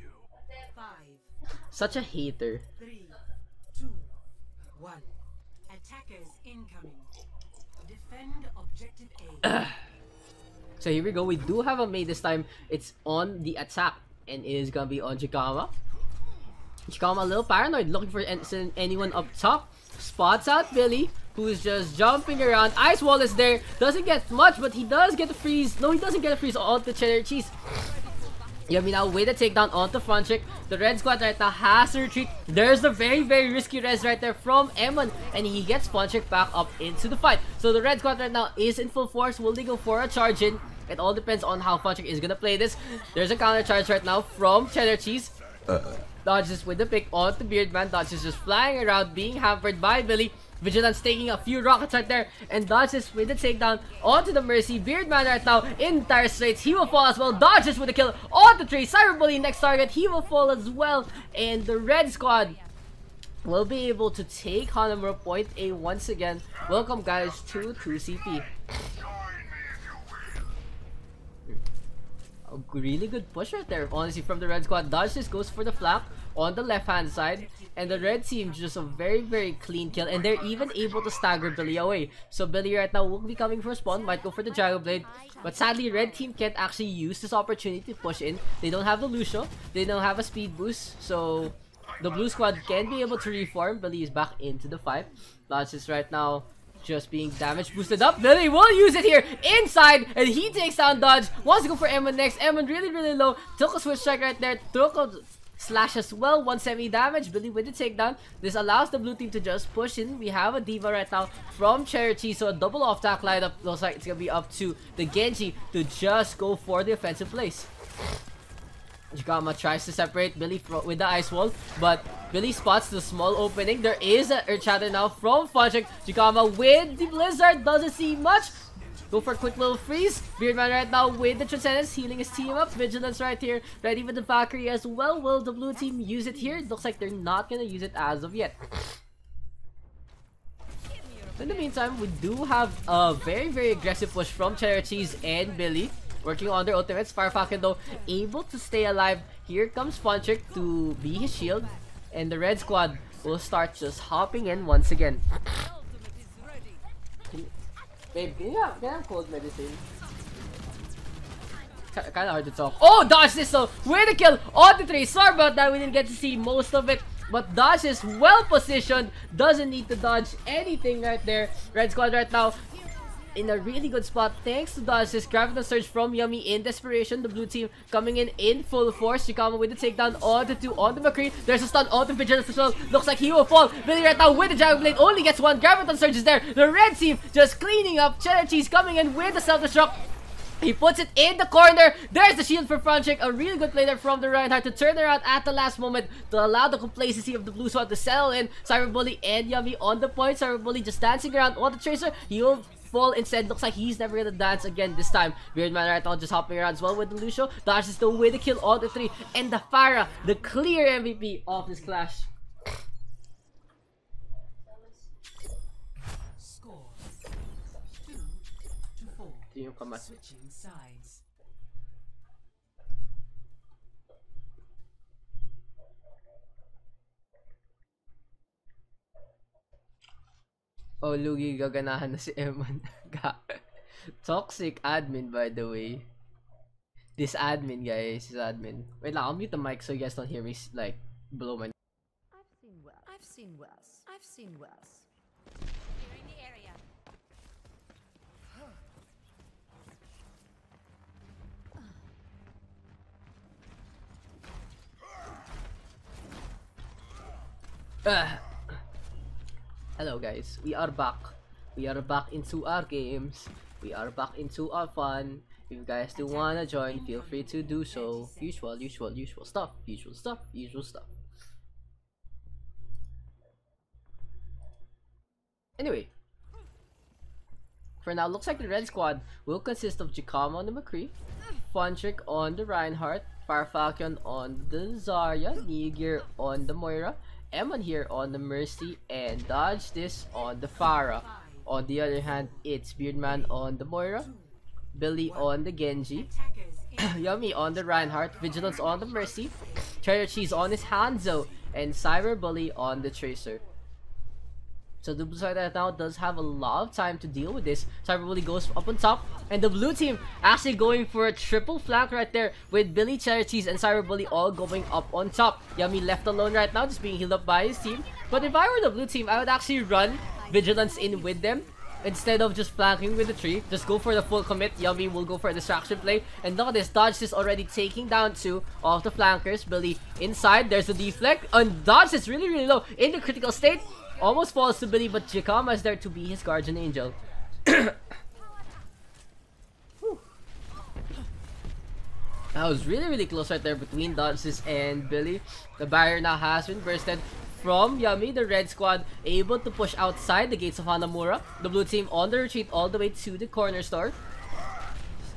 Such a hater. 3, 2, 1. Attackers incoming. Defend objective A. So here we go. We do have a Mei this time. It's on the attack, and it is gonna be on Jikama. Jikama a little paranoid, looking for anyone up top. Spots out Billy, who's just jumping around. Ice Wall is there. Doesn't get much, but he does get a freeze. No, he doesn't get a freeze on the cheddar cheese. Yummy now with a takedown onto Fronchick. The red squad right now has to retreat. There's the very risky res right there from Emon, and he gets Fronchick back up into the fight. So the red squad right now is in full force. Will they go for a charge in? It all depends on how Fronchick is gonna play this. There's a counter charge right now from Cheddar Cheese. Dodges with the pick onto Beardman. Dodges just flying around, being hampered by Billy. Vigilance taking a few rockets right there, and Dodges with the takedown onto the Mercy. Beardman right now in dire straits. He will fall as well. Dodges with a kill onto 3. Cyberbully next target. He will fall as well, and the red squad will be able to take Hanamura point A once again. Welcome guys to 2CP. A really good push right there, honestly, from the red squad. Dodges goes for the flank on the left hand side, and the red team just a very clean kill, and they're even able to stagger Billy away. So Billy right now will be coming for spawn, might go for the Dragon Blade, but sadly red team can't actually use this opportunity to push in. They don't have the Lucio, they don't have a speed boost, so the blue squad can be able to reform. Billy is back into the fight. Dodges right now just being damage boosted up. Billy will use it here inside, and he takes down Dodge. Wants to go for Emon next. Emon really low. Took a switch strike right there. slash as well. 1 semi damage. Billy with the takedown. This allows the blue team to just push in. We have a Diva right now from Cherokee, so a double off-tack lineup. Looks like it's gonna be up to the Genji to just go for the offensive plays. Jikama tries to separate Billy with the ice wall, but Billy spots the small opening. There is an Earth Shatter now from Funchik. Jikama with the Blizzard doesn't see much. Go for a quick little freeze. Beardman right now with the Transcendence, healing his team up. Vigilance right here, ready with the Valkyrie as well. Will the blue team use it here? It looks like they're not gonna use it as of yet. In the meantime, we do have a very aggressive push from Cherokees and Billy. Working on their ultimates. Farfalcon though able to stay alive. Here comes Funchik to be his shield. And the red squad will start just hopping in once again. Babe, can you have cold medicine? Kinda hard to talk. Oh, dodge this though! Way to kill on the 3. Sorry about that, we didn't get to see most of it. But Dodge is well positioned. Doesn't need to dodge anything right there. Red squad right now in a really good spot thanks to Dodge's Graviton Surge from Yummy in desperation. The blue team coming in full force. Chikama with the takedown on the 2 on the McCree. There's a stun on the Vigilance as well. Looks like he will fall. Billy right now with the Dragon Blade only gets 1. Graviton Surge is there. The red team just cleaning up. Cherokee's coming in with the self-destruct. He puts it in the corner. There's the shield for Franchik. A really good play there from the Reinhardt to turn around at the last moment to allow the complacency of the blue squad to settle in. Cyberbully and Yummy on the point. Cyberbully just dancing around on the Tracer. He will fall instead. Looks like he's never gonna dance again this time. Beardman right now just hopping around as well with the Lucio. Dash is still with the kill on the 3. And the Pharah, the clear MVP of this clash. Score 2-4. Switching sides. Oh, Lugi, gaganahan na si Eman. Toxic admin, by the way. This admin, guys. This admin. Wait lang, I'll mute the mic so you guys don't hear me, like, blow my... I've seen worse. I've seen worse. I've seen worse. Clearing the area. Hello guys, we are back. We are back into our games. We are back into our fun. If you guys do wanna join, feel free to do so. Usual stuff. Usual stuff. Anyway, for now, looks like the red squad will consist of Jikama on the McCree, Funchik on the Reinhardt, Farfalcon on the Zarya, Neogir on the Moira, Eman here on the Mercy, and Dodge this on the Pharah. On the other hand, it's Beardman on the Moira, Billy on the Genji, Yummy on the Reinhardt, Vigilance on the Mercy, Cherokees on his Hanzo, and Cyberbully on the Tracer. So the blue side right now does have a lot of time to deal with this. Cyberbully goes up on top, and the blue team actually going for a triple flank right there with Billy, Cherokees, and Cyberbully all going up on top. Yummy left alone right now, just being healed up by his team. But if I were the blue team, I would actually run Vigilance in with them instead of just flanking with the tree. Just go for the full commit. Yummy will go for a distraction play. And look at this, Dodge is already taking down 2 of the flankers. Billy inside, there's a deflect, and Dodge is really low in the critical state. Almost falls to Billy, but Jikama is there to be his guardian angel. That was really close right there between Dodges and Billy. The barrier now has been bursted from Yummy. The red squad able to push outside the gates of Hanamura. The blue team on the retreat all the way to the corner store.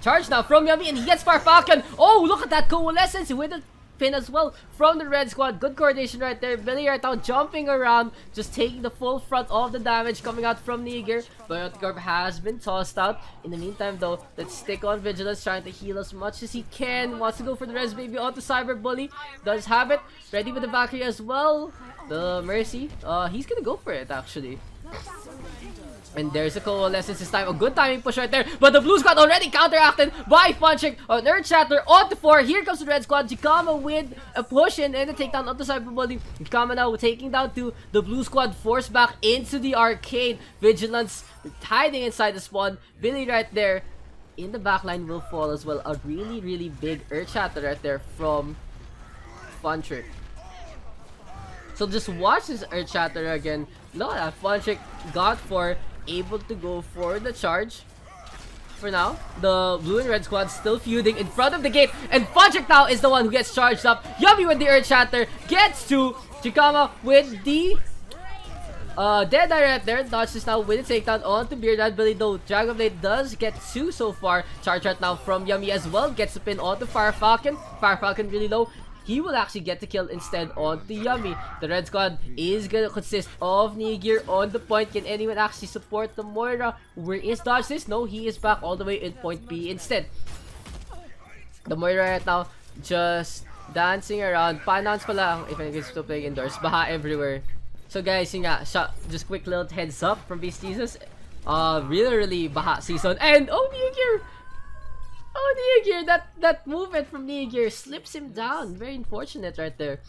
Charge now from Yummy, and he gets Farfalcon. Oh, look at that coalescence with the pin as well from the red squad. Good coordination right there. Billy right now jumping around, just taking the full front of the damage coming out from Neogir. But Garb has been tossed out. In the meantime though, let's stick on Vigilance, trying to heal as much as he can. Wants to go for the res baby onto Cyberbully. Does have it. Ready with the Valkyrie as well. The Mercy. He's gonna go for it actually. And there's a coalescence this time. A good timing push right there. But the blue squad already counteracted by Funchik on Earth Shatter on the 4. Here comes the red squad. Jikama with a push in and a takedown of the Cyberbully. Jikama now taking down 2. The blue squad forced back into the arcade. Vigilance hiding inside the spawn. Billy right there in the backline will fall as well. A really big Earth Shatter right there from Funtrick. So just watch this Earth Shatter again. Look at that. Funtrick got 4, able to go for the charge. For now, the blue and red squad still feuding in front of the gate, and Funtrick now is the one who gets charged up. Yummy with the Earth Shatter gets to Chikama with the Dead Eye right there. Dodges now with a takedown onto Beardman. Billy though, Dragon Blade does get 2 so far. Charge right now from Yummy as well. Gets the pin onto Fire Falcon. Fire Falcon really low. He will actually get the kill instead onto Yummy. The red squad is gonna consist of Nigear on the point. Can anyone actually support the Moira? Where is Dodge this? No, he is back all the way in point B instead. The Moira right now just dancing around. Panons pala if I can still play indoors. Baha everywhere. So guys, yun nga, just quick little heads up from Beast Jesus. Really baha season. And oh, Nigear! Oh, Nigear, that movement from Nigear slips him down. Very unfortunate right there.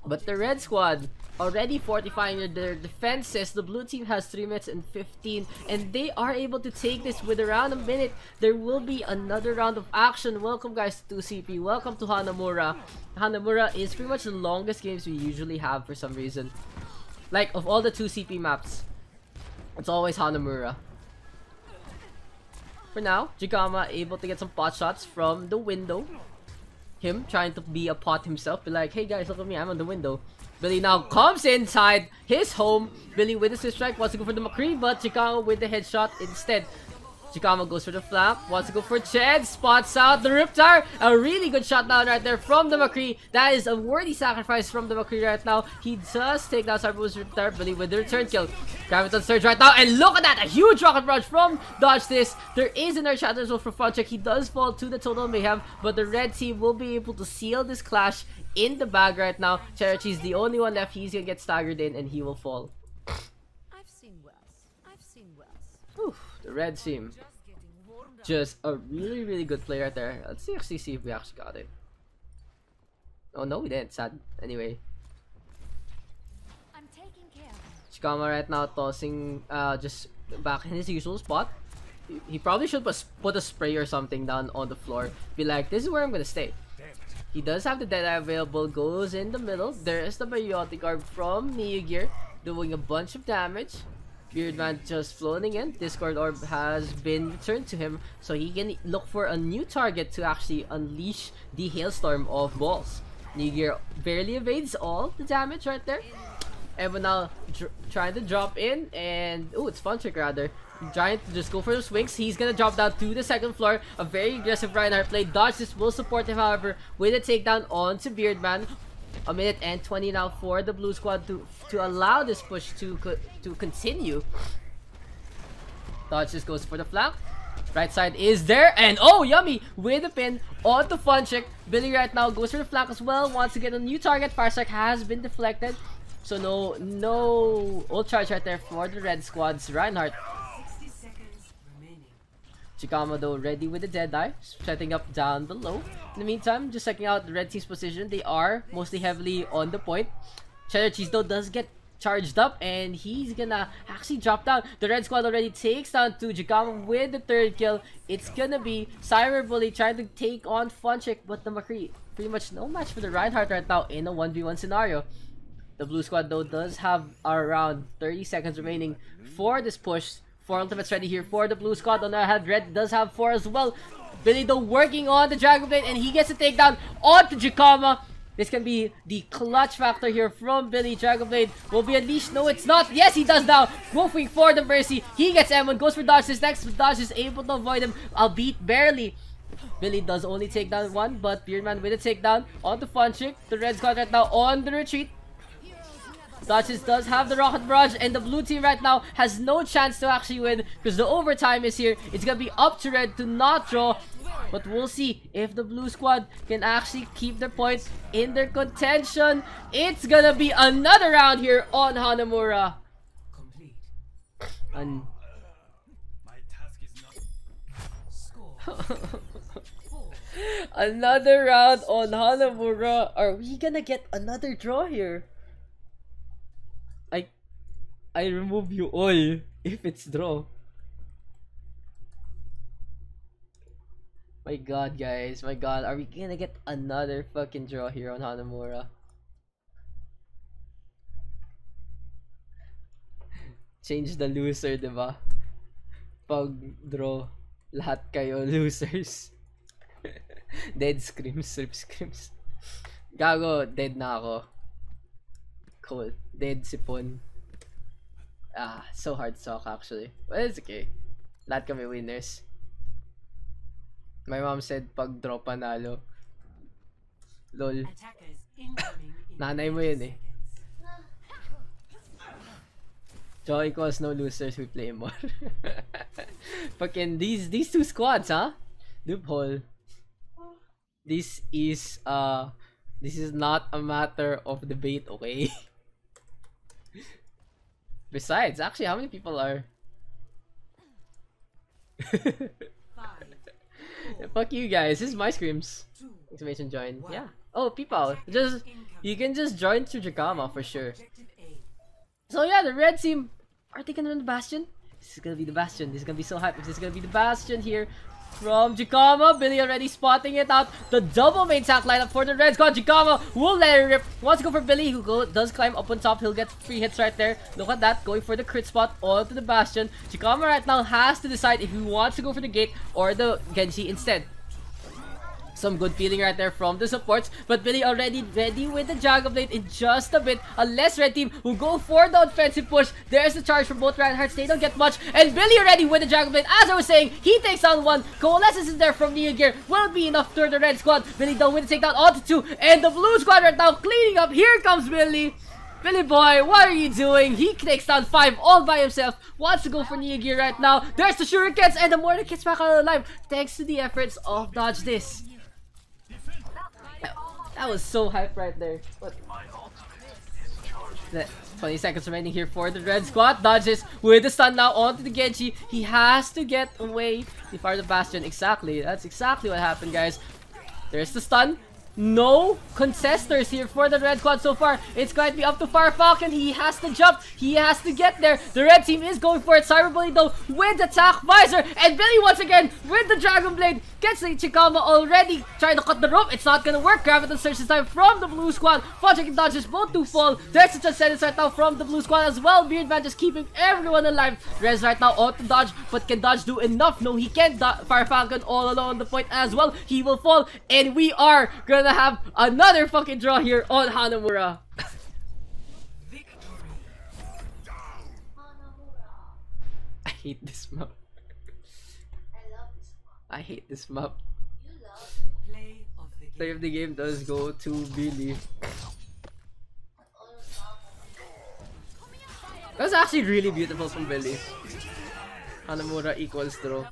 But the red squad already fortifying their defenses. The blue team has 3 minutes and 15, and they are able to take this with around a minute. There will be another round of action. Welcome guys to 2CP. Welcome to Hanamura. Hanamura is pretty much the longest games we usually have for some reason. Like, of all the 2CP maps, it's always Hanamura. For now, Jigama able to get some pot shots from the window. Him trying to be a pot himself. Be like, hey guys, look at me, I'm on the window. Billy now comes inside his home. Billy with the switch strike, wants to go for the McCree, but Jigama with the headshot instead. Jigama goes for the flank, wants to go for Ched, spots out the Riptire. A really good shot down right there from the McCree. That is a worthy sacrifice from the McCree right now. He does take down Cyberbo's Riptire. Billy with the return kill. Graviton Surge right now, and look at that! A huge rocket barrage from Dodge this. There is an Earth Shatter as well for Funcheck. He does fall to the total mayhem, but the red team will be able to seal this clash in the bag right now. Cherichi's the only one left. He's gonna get staggered in and he will fall. I've seen worse. I've seen worse. Whew, the red team. Just a really good play right there. Let's actually see if we actually got it. Oh no, we didn't. Sad. Anyway. I'm taking care. Chikama right now tossing just back in his usual spot. He probably should put a spray or something down on the floor. Be like, this is where I'm gonna stay. He does have the Deadeye available, goes in the middle. There is the Biotic Orb from Nigear, doing a bunch of damage. Beardman just floating in. Discord Orb has been returned to him, so he can look for a new target to actually unleash the hailstorm of balls. Nigear barely evades all the damage right there. Evan now trying to drop in, and oh, it's Funtrick rather. Trying to just go for the swings. He's gonna drop down to the second floor. A very aggressive Reinhardt play. Dodge this will support him, however, with a takedown onto Beardman. A minute and 20 now for the blue squad to allow this push to continue. Dodge just goes for the flank. Right side is there, and oh, Yummy with the pin onto Funcheck. Billy right now goes for the flank as well. Wants to get a new target. Fire strike has been deflected, so no ult charge right there for the red squad's Reinhardt. Chikama though ready with the Deadeye, setting up down below. In the meantime, just checking out the red team's position. They are mostly heavily on the point. Cheddar Cheese though does get charged up, and he's gonna actually drop down. The red squad already takes down to Chikama with the third kill. It's gonna be Cyberbully trying to take on Funcheck, but the McCree pretty much no match for the Reinhardt right now in a 1v1 scenario. The blue squad though does have around 30 seconds remaining for this push. 4 ultimates ready here for the blue squad. On the other hand, red does have 4 as well. Billy though working on the Dragon Blade, and he gets a takedown onto Jikama. This can be the clutch factor here from Billy. Dragon Blade will be unleashed. No, it's not. Yes, he does now. Going for the Mercy. He gets M1, goes for Dodge. His next Dodge is able to avoid him, albeit barely. Billy does only take down 1, but Beardman with a takedown onto Funchick. The red squad right now on the retreat. Dodges does have the rocket barrage, and the blue team right now has no chance to actually win because the overtime is here. It's gonna be up to red to not draw, but we'll see if the blue squad can actually keep their points in their contention. It's gonna be another round here on Hanamura. Another round on Hanamura. Are we gonna get another draw here? I remove you all if it's draw. My god, guys. My god. Are we gonna get another fucking draw here on Hanamura? Change the loser, diba? Pag draw, lahat kayo losers. Dead screams, rip screams. Gago, dead na ako. Cool. Dead sipon. Ah, so hard to talk actually. But it's okay. Lahat kami winners. My mom said pag draw panalo. Lol. Nanay mo yun eh. Draw equals no losers, we play more. Fucking these two squads, huh? Loophole. This is not a matter of debate, okay? Besides, actually, how many people are? Fuck you guys, this is my scrims. Exclamation join. Yeah. Oh, people. You can just join through Jakama for sure. So yeah, the red team, are they gonna run the Bastion? This is gonna be the Bastion. This is gonna be so hype. This is gonna be the Bastion here from Jakama. Billy already spotting it out. The double main tank lineup for the red squad. Jakama will let it rip. Wants to go for Billy, who does climb up on top. He'll get 3 hits right there. Look at that, going for the crit spot onto the Bastion. Jakama right now has to decide if he wants to go for the gate or the Genji instead. Some good feeling right there from the supports, but Billy already ready with the Dragon Blade in just a bit. Unless red team will go for the offensive push. There's the charge from both Reinhardts. They don't get much, and Billy already with the Dragon Blade. As I was saying, he takes down 1. Coalescence is there from Neo Gear. Will be enough for the red squad. Billy done with the takedown onto 2, and the blue squad right now cleaning up. Here comes Billy. Billy boy, what are you doing? He takes down 5 all by himself. Wants to go for Neo Gear right now. There's the shurikens, and the mortar gets back out alive thanks to the efforts of Dodge This. That was so hype right there. What? 20 seconds remaining here for the red squad. Dodges with the stun now onto the Genji. He has to get away before the Bastion. Exactly. That's exactly what happened, guys. There's the stun. No contesters here for the red squad so far. It's going to be up to Fire Falcon. He has to jump. He has to get there. The red team is going for it. Cyberbully though with the attack visor. And Billy once again with the Dragon Blade. Gets the Chikama already trying to cut the rope. It's not going to work. Graviton Surge this time from the blue squad. Funchik and dodges both to fall. There's the Transcendence right now from the blue squad as well. Beardman just keeping everyone alive. Rez right now on to dodge. But can Dodge do enough? No, he can't. Fire Falcon all alone on the point as well. He will fall. And we are going to have another fucking draw here on Hanamura. I hate this map. I hate this map. Play of the game does go to Billy. That's actually really beautiful from Billy. Hanamura equals draw.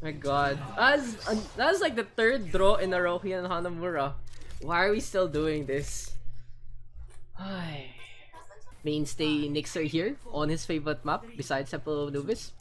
My god. That's like the 3rd draw in a row here in Hanamura. Why are we still doing this? Mainstay Nixer here on his favorite map besides Temple of Anubis.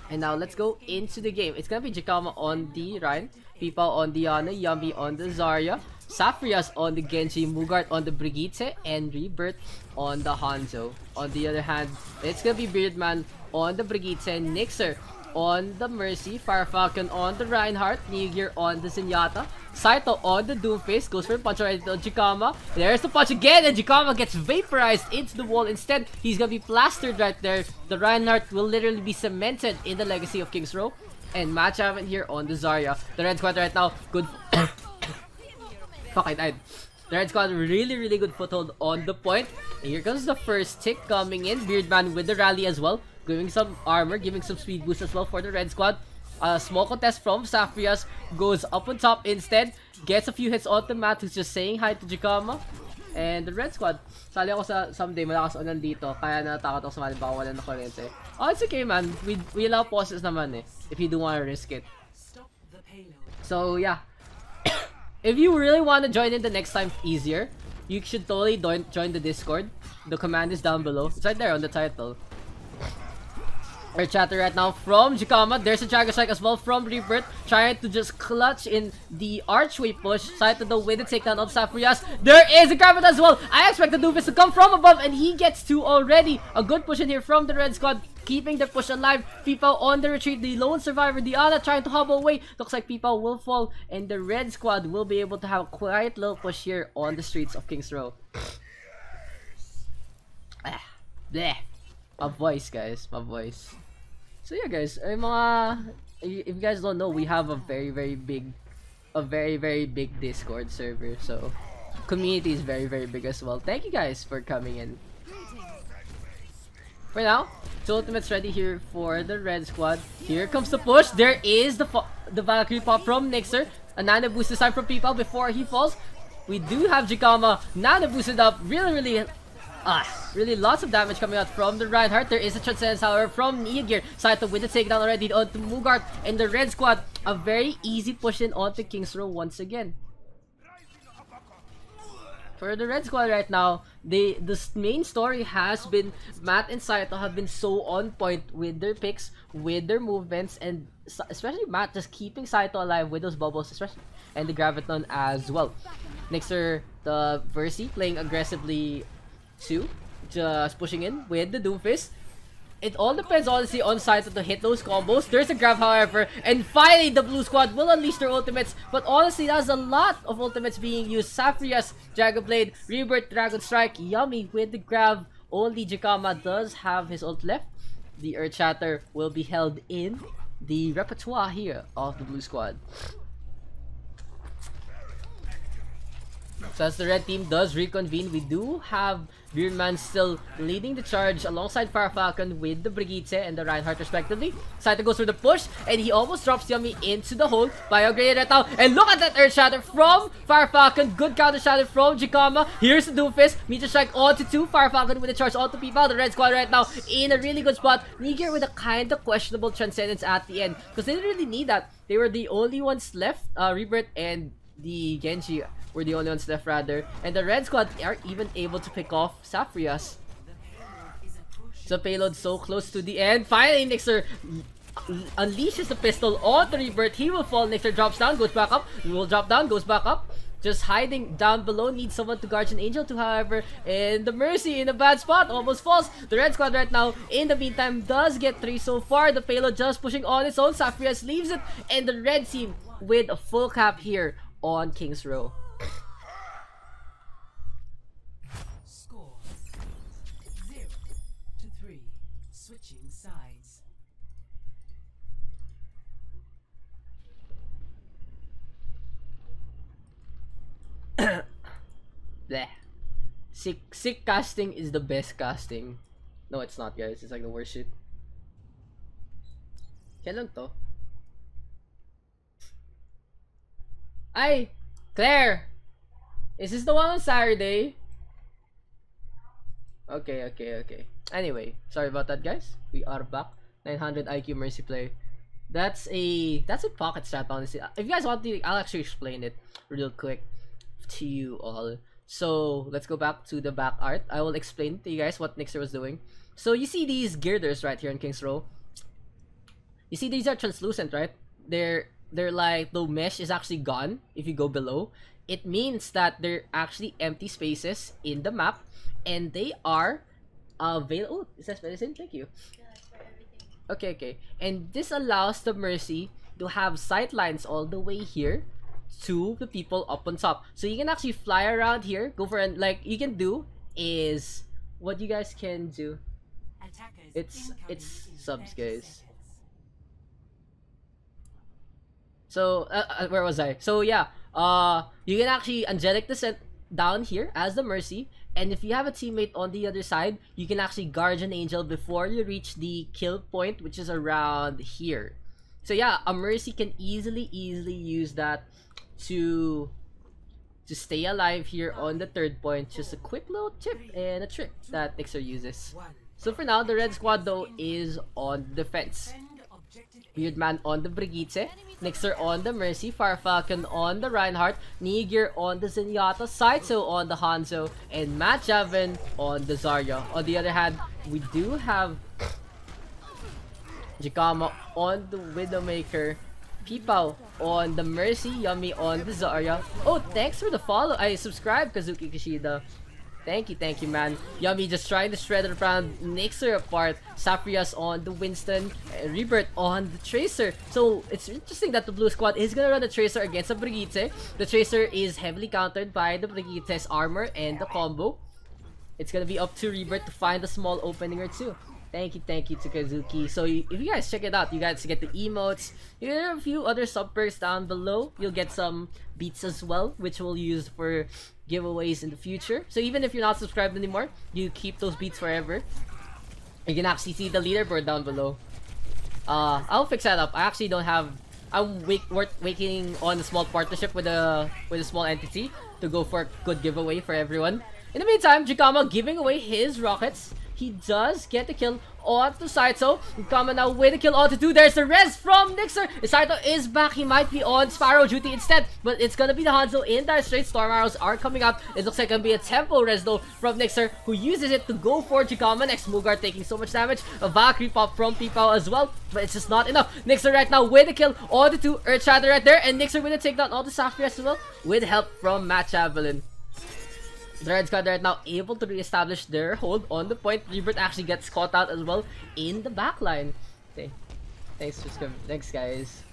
And now let's go into the game. It's gonna be Jakama on the Ryan, Pipa on Diana, Yummy on the Zarya, Saphrias on the Genji, Mugart on the Brigitte, and Rebirth on the Hanzo. On the other hand, it's gonna be Beardman on the Brigitte, Nixer on the Mercy, Fire Falcon on the Reinhardt, Neo Gear on the Zenyatta, Saito on the Doomface, goes for a punch right on Jikama. There's the punch again, and Jikama gets vaporized into the wall. Instead, he's gonna be plastered right there. The Reinhardt will literally be cemented in the legacy of King's Row. And match haven't here on the Zarya. The red squad right now, good. Fuck, I died. The red squad really good foothold on the point. And here comes the first tick coming in. Beardman with the rally as well, giving some armor, giving some speed boost as well for the red squad. A small contest from Saphrias goes up on top instead. Gets a few hits on the mat, who's just saying hi to Jakama. And the red squad, sali ako sa someday, malakas o nandito, kaya natakot ako sumali baka wala na kuryente. Oh, it's okay man, we allow pauses naman eh, if you do want to risk it. So yeah, if you really want to join in the next time easier, you should totally join the Discord. The command is down below, it's right there on the title. Our chatter right now from Jikama. There's a Dragon Strike as well from Rebirth, trying to just clutch in the archway push. Saito though with the takedown of Saphrias. There is a Graviton as well. I expect the Doofus to come from above, and he gets 2 already. A good push in here from the red squad. keeping the push alive. People on the retreat, the lone survivor, Diana trying to hobble away. Looks like people will fall, and the red squad will be able to have a quiet little push here on the streets of King's Row. Bleh. My voice, guys. My voice. So yeah, guys, if you guys don't know, we have a very big Discord server. So community is very big as well. Thank you guys for coming in. For now, two ultimates ready here for the red squad. Here comes the push. There is the Valkyrie pop from Nixer. A nano boost this time from People before he falls. We do have Jikama nano boosted up. Really lots of damage coming out from the Reinhardt. There is a Transcendence, however, from Niagir. Saito with the takedown already onto Mugart. And the red squad, a very easy push in onto King's Row once again. For the red squad right now, the main story has been Matt and Saito have been so on point with their picks, with their movements, and especially Matt just keeping Saito alive with those bubbles, especially, and the Graviton as well. Nixer, the Versi playing aggressively too, just pushing in with the Doomfist. It all depends honestly on Saito to hit those combos. There's a grab, however, and finally the blue squad will unleash their ultimates. But honestly, there's a lot of ultimates being used. Saphria's Dragon Blade, Rebirth, Dragon Strike, Yummy with the grab. Only Jikama does have his ult left. The Earth Shatter will be held in the repertoire here of the blue squad. So as the red team does reconvene, we do have Beardman still leading the charge alongside Fire Falcon with the Brigitte and the Reinhardt respectively. Saito goes for the push and he almost drops Yummy into the hole by upgraded right now. And look at that Earth Shatter from Fire Falcon. Good counter shatter from Jikama. Here's the Doomfist. Meteor Strike onto 2. Fire Falcon with the charge onto People. The red squad right now in a really good spot. Niger with a kind of questionable Transcendence at the end because they didn't really need that. They were the only ones left. Rebirth and the Genji were the only ones left rather, and the red squad are even able to pick off Saphrias. So payload so close to the end. Finally Nixer unleashes the pistol on the Rebirth. He will fall. Nixer drops down, goes back up. He will drop down, goes back up. Just hiding down below, needs someone to Guardian Angel to, however, and the Mercy in a bad spot, almost falls. The red squad right now, in the meantime, does get 3 so far. The payload just pushing on its own. Saphrias leaves it, and the red team with a full cap here on King's Row. Score 0-3. Switching sides. Bleh. Sick casting is the best casting. No, it's not, guys. It's like the worst shit. Kailan to? Ay! Claire! Is this the one on Saturday? Okay. Anyway, sorry about that, guys. We are back. 900 IQ Mercy play. That's a pocket strat, honestly. If you guys want to, I'll actually explain it real quick to you all. So let's go back to the back art. I will explain to you guys what Nixer was doing. So you see these girders right here in King's Row. You see these are translucent, right? They're like the mesh is actually gone if you go below. It means that they're actually empty spaces in the map, and they are available. Oh, it says medicine. Thank you. Okay. And this allows the Mercy to have sight lines all the way here to the people up on top. So you can actually fly around here, go for it. Like you can do is what you guys can do. It's subs, guys. So where was I? So yeah, you can actually angelic descent down here as the Mercy, and if you have a teammate on the other side, you can actually Guardian Angel before you reach the kill point, which is around here. So yeah, a Mercy can easily use that to stay alive here on the third point. Just a quick little tip and a trick that Nixer uses. So for now, the red squad though is on defense. Beardman on the Brigitte, Nixer on the Mercy, Fire Falcon on the Reinhardt, Niger on the Zenyatta, Saito on the Hanzo, and Matt Javin on the Zarya. On the other hand, we do have Jikama on the Widowmaker, Pipao on the Mercy, Yummy on the Zarya. Oh, thanks for the follow. I subscribed, Kazuki Kishida. Thank you, man. Yummy just trying to shred it around, Nixer apart, Saprias on the Winston, Rebirth on the Tracer. So it's interesting that the blue squad is gonna run the Tracer against a Brigitte. The Tracer is heavily countered by the Brigitte's armor and the combo. It's gonna be up to Rebirth to find a small opening or two. Thank you to Kazuki. So if you guys check it out, you guys get the emotes. There are a few other sub perks down below. You'll get some beats as well, which we'll use for giveaways in the future. So even if you're not subscribed anymore, you keep those beats forever. You can actually see the leaderboard down below. I'll fix that up. I actually don't have. I'm waiting on a small partnership with a small entity to go for a good giveaway for everyone. In the meantime, Jikama giving away his rockets. He does get the kill onto Saito. Jikama now with the kill onto 2. There's the res from Nixer. Saito is back. He might be on Sparrow duty instead, but it's gonna be the Hanzo in Dire Straits. Storm arrows are coming out. It looks like gonna be a tempo res though from Nixer, who uses it to go for Jikama. Next, Mugar taking so much damage. A Valkyrie pop from Pipao as well, but it's just not enough. Nixer right now with the kill onto 2. Earthshatter right there, and Nixer with a takedown onto Safri as well, with help from Matt Javelin. The Red Squad right now able to reestablish their hold on the point. Rebirth actually gets caught out as well in the backline. Okay. Thanks guys.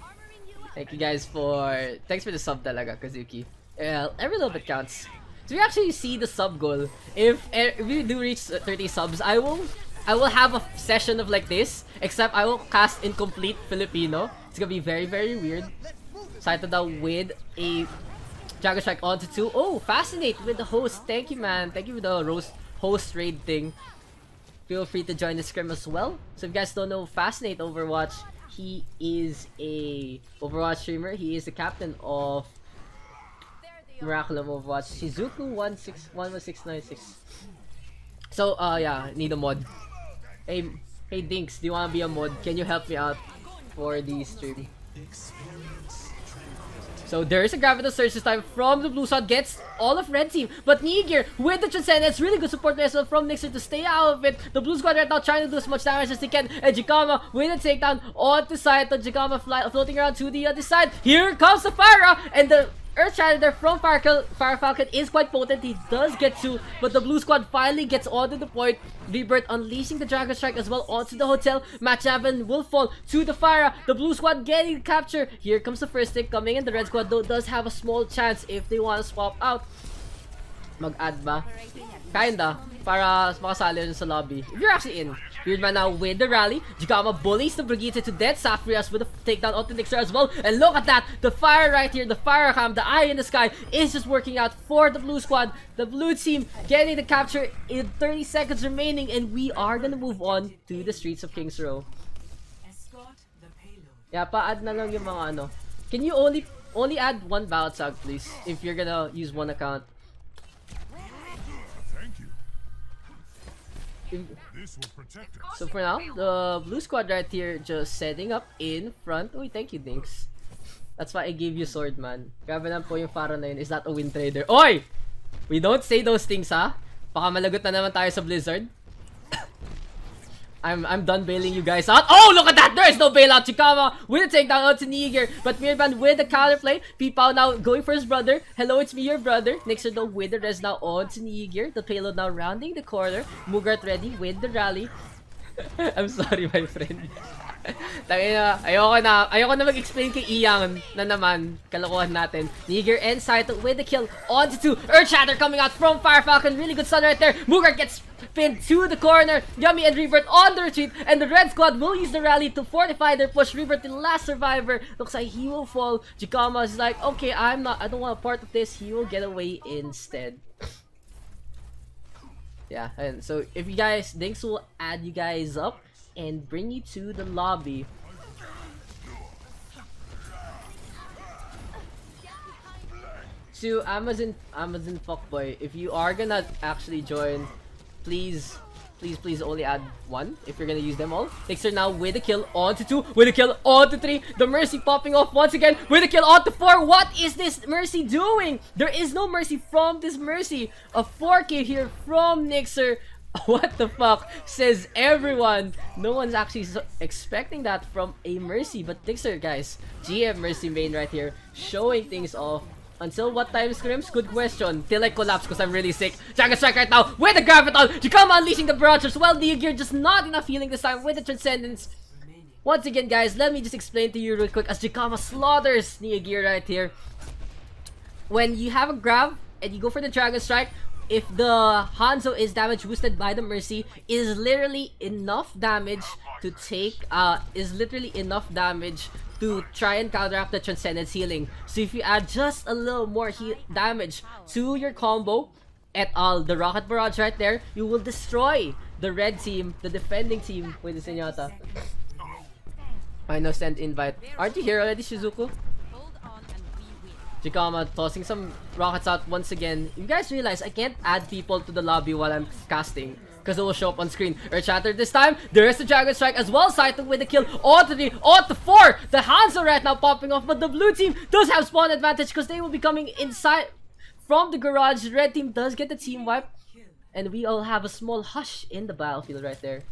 Thank you guys thanks for the sub talaga, Kazuki. Every little bit counts. So we actually see the sub goal. If we do reach 30 subs, I will have a session of like this, except I will cast incomplete Filipino. It's gonna be very, very weird. Saito down with a Dragon Strike onto 2. Oh, Fascinate with the host. Thank you, man. Thank you for the host raid thing. Feel free to join the Scrim as well. So if you guys don't know Fascinate Overwatch, he is a Overwatch streamer. He is the captain of Miraculum Overwatch. Shizuku 11696. So yeah, need a mod. Hey Dinks, do you wanna be a mod? Can you help me out for the stream? So there is a Gravitas Surge this time from the blue side, gets all of red team, but Nigir with the Transcendence, really good support as well from Nixer to stay out of it. The blue squad right now trying to do as much damage as they can, and Jikama with a takedown on the side, the Jikama floating around to the other side. Here comes the Pharah, and the Earthshatter there from Fire Falcon is quite potent. He does get 2, but the blue squad finally gets onto the point. Rebirth unleashing the Dragon Strike as well onto the hotel. Matt Javin will fall to the Fire. The blue squad getting the capture. Here comes the first stick coming in. The red squad though does have a small chance if they want to swap out. Mag-add ba? Kinda. Para makasali rin sa lobby. If you're actually in. Weirdman now with the rally. Jikama bullies the Brigitte to death. Saphrias with a takedown onto Nixer as well. And look at that. The fire right here. The fire cam. The eye in the sky is just working out for the blue squad. The blue team getting the capture in 30 seconds remaining. And we are gonna move on to the streets of Kings Row. Yeah, pa-add na lang yung mga ano. Can you only add one ballot sag, please? If you're gonna use one account. So for now, the blue squad right here just setting up in front. Oh, thank you, Dinks. That's why I gave you sword, man. Grabe lang po yung Pharah na yun. Is that a win trader? Oy! We don't say those things, ha? Baka malagot na naman tayo sa Blizzard. I'm done bailing you guys out. Oh, look at that! There is no bailout. Jikama with a takedown onto Niger, but Mirban with the counterplay. Pipao now going for his brother. Hello, it's me, your brother. Nixer though with the res now onto Niger. The payload now rounding the corner. Mugart ready with the rally. I'm sorry, my friend. Ayoko na mag-explain kay Iyang na naman kalokohan natin. Niger and Saito with the kill onto 2. Earthshatter coming out from Fire Falcon. Really good stun right there. Mugart gets pinned to the corner. Yummy and Rebirth on the retreat, and the red squad will use the rally to fortify their push. Rebirth, the last survivor, looks like he will fall. Jikama is like, okay, I don't want a part of this. He will get away instead. Yeah, and so if you guys, Dinks will add you guys up and bring you to the lobby. To Amazon fuckboy, if you are gonna actually join, please only add one if you're gonna use them all. Nixer now with a kill onto 2, with a kill onto 3. The Mercy popping off once again with a kill onto 4. What is this Mercy doing? There is no Mercy from this Mercy. A 4K here from Nixer. What the fuck, says everyone. No one's actually expecting that from a Mercy, but Nixer, guys, GM Mercy main right here, showing things off Until what time, Scrims? Good question. Till I collapse because I'm really sick. Dragon Strike right now with the Graviton. Jikama unleashing the barrage as well. Neogear just not enough healing this time with the Transcendence. Once again, guys, let me just explain to you real quick as Jikama slaughters Neogear right here. When you have a grab and you go for the Dragon Strike, if the Hanzo is damage boosted by the Mercy, is literally enough damage to take, to try and counteract the Transcendence healing. So if you add just a little more damage to your combo, et al, the Rocket Barrage right there, you will destroy the red team, the defending team with the Zenyatta. I know, send invite. Aren't you here already, Shizuku? Jikama tossing some rockets out once again. You guys realize I can't add people to the lobby while I'm casting because it will show up on screen. Earth Shatter this time. There is the Dragon Strike as well. Saito with the kill. On to 3, on to 4. The Hanzo right now popping off, but the blue team does have spawn advantage because they will be coming inside from the garage. Red team does get the team wipe, and we all have a small hush in the battlefield right there.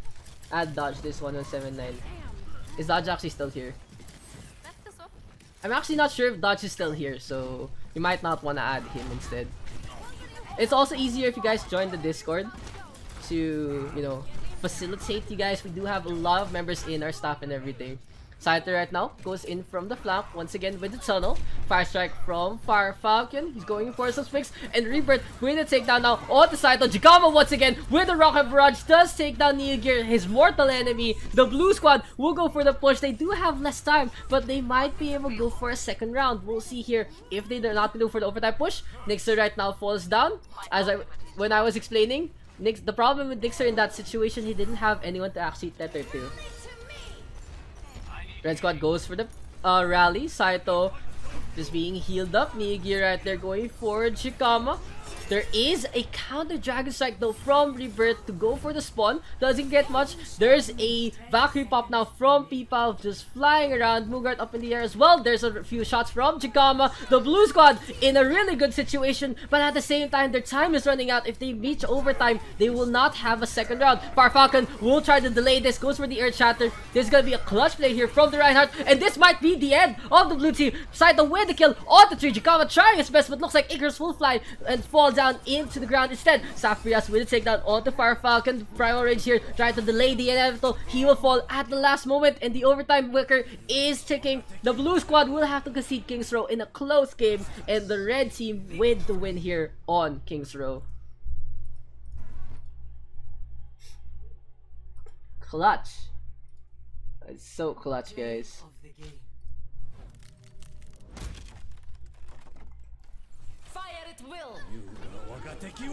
Add Dodge this 1179. Is Dodge actually still here? I'm actually not sure if Dodge is still here, so you might not want to add him instead. It's also easier if you guys join the Discord to, you know, facilitate you guys. We do have a lot of members in our staff and everything. Saito right now goes in from the flank once again with the tunnel. Fire Strike from Fire Falcon. He's going for some fix. And Rebirth with the takedown now on the Saito. Jikama once again with the Rocket Barrage does take down Neogear, his mortal enemy. The blue squad will go for the push. They do have less time, but they might be able to go for a second round. We'll see here if they're not going to go for the overtime push. Nixer right now falls down. When I was explaining, the problem with Nixer in that situation, he didn't have anyone to actually tether to. Red squad goes for the rally. Saito just being healed up. Neogear right there going for Jikama. There is a counter Dragon Strike though from Rebirth to go for the spawn. Doesn't get much. There's a Valkyrie pop now from Peepal just flying around. Mugart up in the air as well. There's a few shots from Jikama. The blue squad in a really good situation, but at the same time their time is running out. If they reach overtime, they will not have a second round. Fire Falcon will try to delay this. Goes for the Earth Shatter. There's gonna be a clutch play here from the Reinhardt, and this might be the end of the blue team. Saito with the kill on the tree. Jikama trying his best, but looks like Icarus will fly and fall down into the ground instead. Saphrias will take down onto Fire Falcon. Primal Rage here trying to delay the inevitable. He will fall at the last moment, and the overtime wicker is ticking. The blue squad will have to concede King's Row in a close game, and the red team with the win here on King's Row. Clutch. It's so clutch, guys.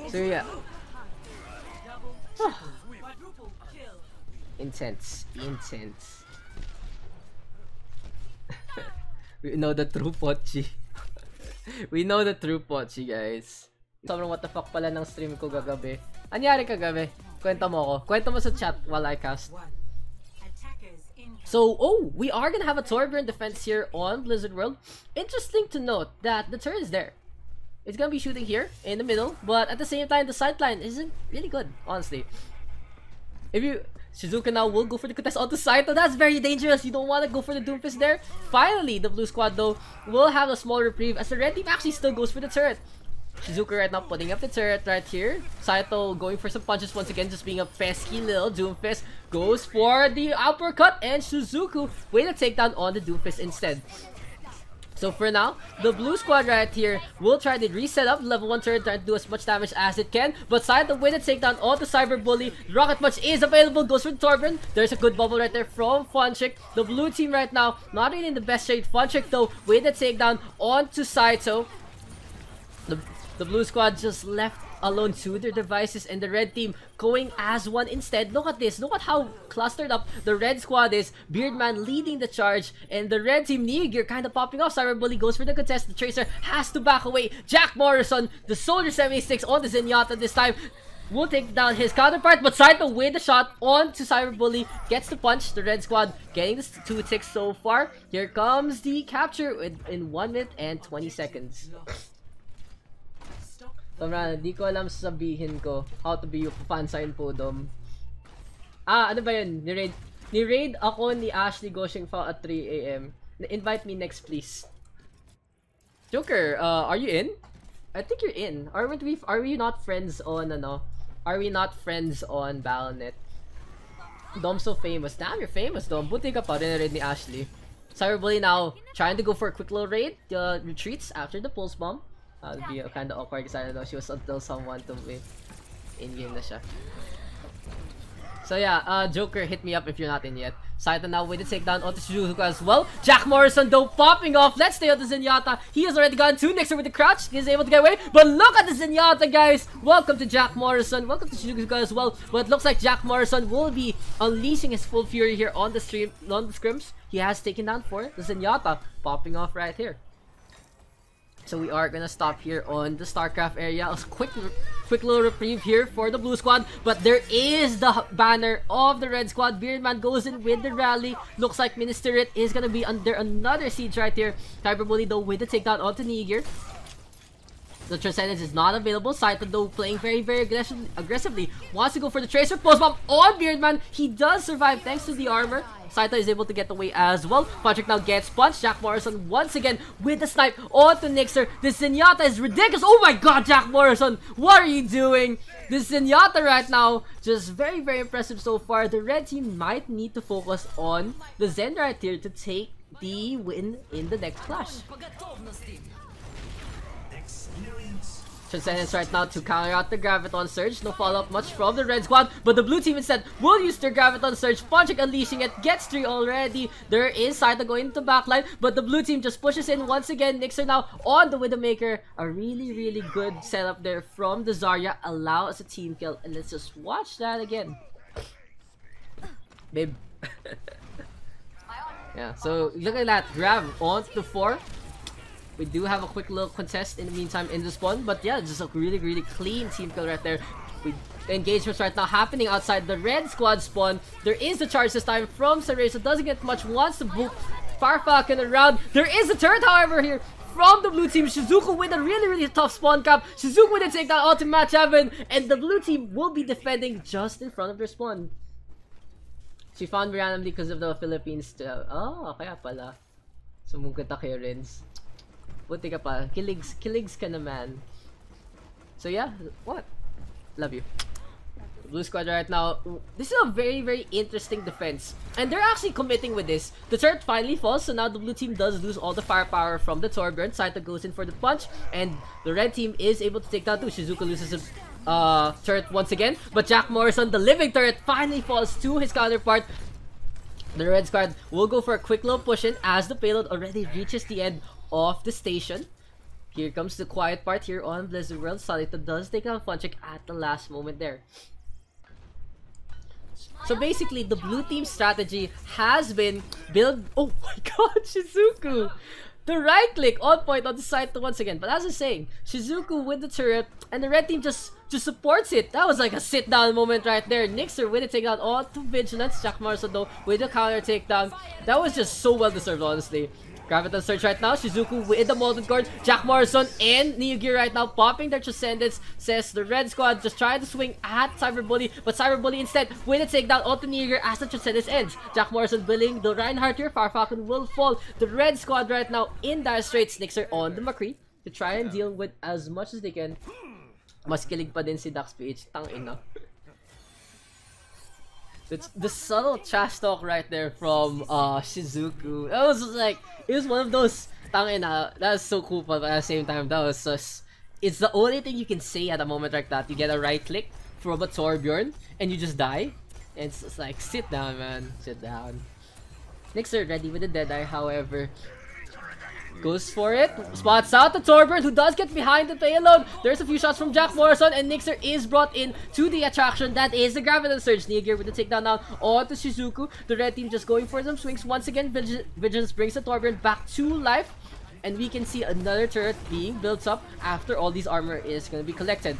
So yeah. Intense. We know the true Pochi. We know the true Pochi, guys. Sobrang what the fuck pala ng stream ko kagabi. Anyari kagabi? Kwento mo ako. Kwento mo sa chat while I cast. So, we are gonna have a Torbjorn defense here on Blizzard World. Interesting to note that the turret is there. It's gonna be shooting here in the middle, but at the same time, the sideline isn't really good, honestly. Shizuka now will go for the contest onto Saito. That's very dangerous. You don't want to go for the Doomfist there. Finally, the blue squad though will have a small reprieve as the red team actually still goes for the turret. Shizuka right now putting up the turret right here. Saito going for some punches once again, just being a pesky little Doomfist. Goes for the uppercut, and Shizuku with a takedown on the Doomfist instead. So for now, the blue squad right here will try to reset up level 1 turret, trying to do as much damage as it can. But Saito with a takedown on the Cyber Bully. Rocket Punch is available, goes for the Torbjorn. There's a good bubble right there from Funchick. The blue team right now, not really in the best shape. Funchick though, with a takedown onto Saito. The blue squad just left alone to their devices, and the red team going as one instead. Look at this. Look at how clustered up the red squad is. Beardman leading the charge, and the red team Neogear kind of popping off. Cyber Bully goes for the contest. The Tracer has to back away. Jack Morrison, the Soldier 76 on the Zenyatta this time, will take down his counterpart, but Saito with the shot onto Cyber Bully gets the punch. The red squad getting the 2 ticks so far. Here comes the capture in 1 minute and 20 seconds. Tomra, di ko alam sabihin ko how to be yung fan sign po dom. Ano ba yun? Ni-raid ako ni Ashley Goshing Fa at 3 AM. Invite me next, please. Joker, are you in? I think you're in. Are we not friends on ano? Are we not friends on Battle.net? Dom so famous. Damn, you're famous, Dom. Buti ka pa rin ni Ashley. Cyberbully now trying to go for a quick little raid. Retreats after the pulse bomb. That'd be kind of awkward because I don't know. She was until someone to me. In-game na siya. So yeah, Joker, hit me up if you're not in yet. Saito now with the takedown onto Shizuku as well. Jack Morrison though popping off. Let's stay on the Zenyatta. He has already gotten 2 Nixer with the crouch. He's able to get away. But look at the Zenyatta, guys. Welcome to Jack Morrison. Welcome to Shizuku as well. But it looks like Jack Morrison will be unleashing his full fury here on the scrims. He has taken down 4. The Zenyatta popping off right here. So we are gonna stop here on the StarCraft area. A quick little reprieve here for the blue squad, but there is the banner of the red squad. Beardman goes in with the rally. Looks like Ministerit is gonna be under another siege right here. Cyberbully though with the takedown onto Niger. The Transcendence is not available. Saito though playing very aggressively. Wants to go for the Tracer. Post bomb on Beardman. He does survive thanks to the armor. Saito is able to get away as well. Patrick now gets punched. Jack Morrison once again with the snipe onto Nixer. This Zenyatta is ridiculous. Oh my god, Jack Morrison. What are you doing? This Zenyatta right now, just very impressive so far. The red team might need to focus on the Zen right here to take the win in the next clash. Transcendence right now to counter out the Graviton Surge. No follow-up much from the red squad, but the blue team instead will use their Graviton Surge. Punchik unleashing it, gets 3 already. There is Saito going into backline, but the blue team just pushes in once again. Nixer now on the Widowmaker. A really good setup there from the Zarya. Allow us a team kill, and let's just watch that again. Babe. Yeah, so look at that. Grab on to 4. We do have a quick little contest in the meantime in the spawn, but yeah, just a really clean team kill right there. The engagements right now happening outside the red squad spawn. There is the charge this time from Cereza. Doesn't get much, wants to boot Far Falcon around. There is a turret, however, here from the blue team. Shizuku with a really tough spawn cap. Shizuku with a takedown onto match heaven, and the blue team will be defending just in front of their spawn. She found me randomly because of the Philippines. Oh, kaya pala. Sumungkit ka kay Renz. Buti ka pa. Kiligs ka naman. So yeah, what? Love you. Blue squad right now. This is a very interesting defense. And they're actually committing with this. The turret finally falls, so now the blue team does lose all the firepower from the Torbjorn. Saito goes in for the punch, and the red team is able to take down 2. Shizuku loses his turret once again. But Jack Morrison, the living turret, finally falls to his counterpart. The red squad will go for a quick little push in as the payload already reaches the end of the station. Here comes the quiet part here on Blizzard World. Saito does take down Funchik at the last moment there. So basically, the blue team strategy has been build. Oh my god, Shizuku! The right click on point on the Saito once again. But as I was saying, Shizuku with the turret, and the red team just supports it. That was like a sit down moment right there. Nixer with a takedown onto Vigilance. Jack Morrison though with a counter takedown. That was just so well deserved, honestly. Graviton Surge right now. Shizuku with the Molten Cord. Jack Morrison and Neo Gear right now popping their Transcendence. Says the red squad just trying to swing at Cyberbully, but Cyberbully instead with a takedown onto Neo Gear as the Transcendence ends. Jack Morrison billing the Reinhardt here. Far Falcon will fall. The red squad right now in dire straits. Nixer on the McCree to try and deal with as much as they can. Mas kilig pa din si DaksPH. Tangina. The subtle trash talk right there from Shizuku. It was like, it was one of those tangina. That was so cool, but at the same time, that was just, it's the only thing you can say at a moment like that. You get a right click from a Torbjorn and you just die. And it's just like, sit down, man, sit down. Nixer ready with the Deadeye, however, goes for it, spots out the Torbjorn, who does get behind the payload. There's a few shots from Jack Morrison, and Nixer is brought in to the attraction. That is the Graviton Surge. Neogear with the takedown now onto Shizuku. The red team just going for some swings. Once again, Vigilance brings the Torbjorn back to life, and we can see another turret being built up after all these armor is going to be collected.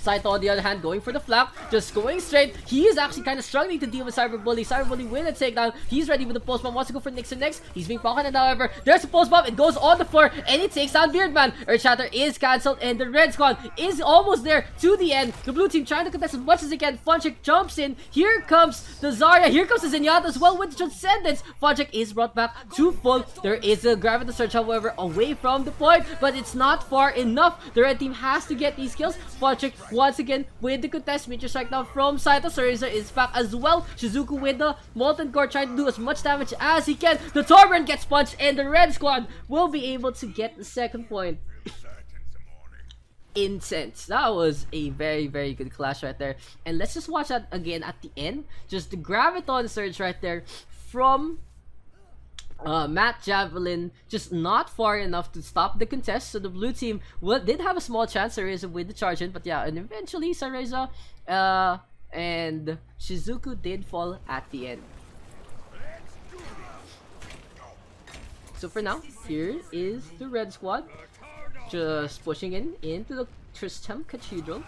Saito on the other hand going for the flank, just going straight. He is actually kind of struggling to deal with Cyberbully. Cyberbully with a takedown. He's ready with the pulse bomb. Wants to go for Nixon next. He's being pocketed, however. There's a pulse bomb. It goes on the floor and it takes down Beardman. Earth Shatter is cancelled and the Red Squad is almost there to the end. The blue team trying to contest as much as they can. Funchik jumps in. Here comes the Zarya. Here comes the Zenyatta as well with Transcendence. Funchik is brought back to full. There is a Gravity Surge, however, away from the point, but it's not far enough. The red team has to get these kills. Funchik once again with the contest. Meteor Strike now from Saito. Cereza is back as well. Shizuku with the Molten Core trying to do as much damage as he can. The Torburn gets punched and the Red Squad will be able to get the second point. Incense. That was a very, very good clash right there. And let's just watch that again at the end. Just the Graviton Surge right there from Matt Javelin, just not far enough to stop the contest. So the blue team did have a small chance, Cereza with the charge in, but yeah, and eventually Cereza and Shizuku did fall at the end. So for now, here is the Red Squad just pushing into the Tristram Cathedral.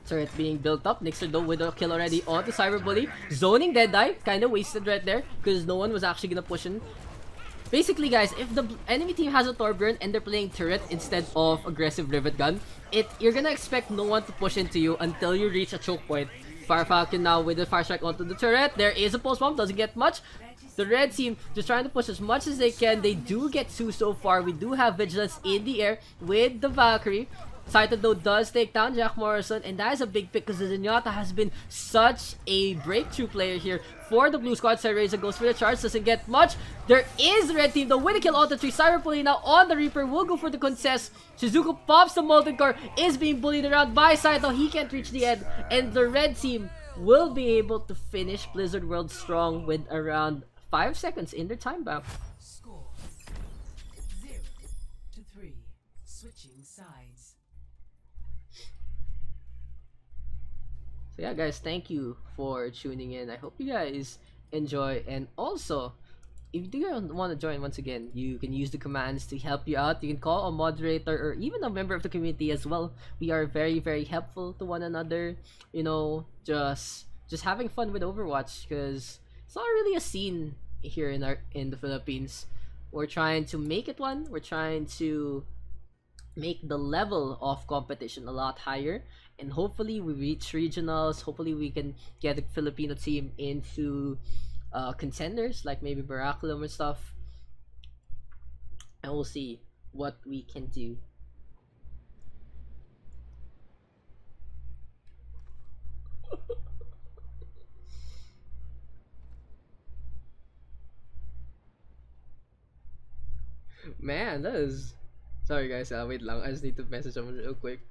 Turret being built up. Nixer though with a kill already onto Cyberbully. Zoning Deadeye, kind of wasted right there because no one was actually gonna push in. Basically guys, if the enemy team has a Torbjorn and they're playing turret instead of aggressive rivet gun, you're gonna expect no one to push into you until you reach a choke point. Fire Falcon now with the Fire Strike onto the turret. There is a pulse bomb, doesn't get much. The red team just trying to push as much as they can. They do get 2 so far. We do have Vigilance in the air with the Valkyrie. Saito though does take down Jack Morrison, and that is a big pick because the Zenyatta has been such a breakthrough player here for the blue squad. Cereza goes for the charge, doesn't get much. There is the red team though with a kill on the 3. Cyberbully now on the Reaper will go for the contest. Shizuku pops the Molten Core, is being bullied around by Saito. He can't reach the end, and the red team will be able to finish Blizzard World strong with around 5 seconds in their time back. Score 0-3. Switching sides. So yeah guys, thank you for tuning in. I hope you guys enjoy, and also if you do want to join once again, you can use the commands to help you out. You can call a moderator or even a member of the community as well. We are very, very helpful to one another, you know, just having fun with Overwatch because it's not really a scene here in the Philippines. We're trying to make it one. We're trying to make the level of competition a lot higher, and hopefully we reach regionals. Hopefully we can get the Filipino team into contenders like maybe Baraculum or stuff, and we'll see what we can do. Man, that is... Sorry guys, wait lang. I just need to message someone real quick.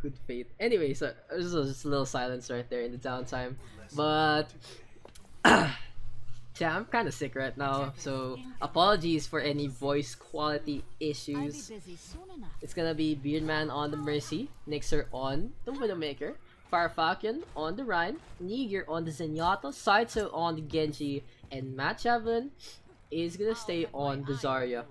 Good fate. Anyway, so there's just a little silence right there in the downtime. But... yeah, I'm kind of sick right now, so apologies for any voice quality issues. It's gonna be Beardman on the Mercy, Nixer on the Widowmaker, Fire Falcon on the Rhine, Niger on the Zenyatta, Saito on the Genji, and Matt Javelin is gonna stay on the Zarya.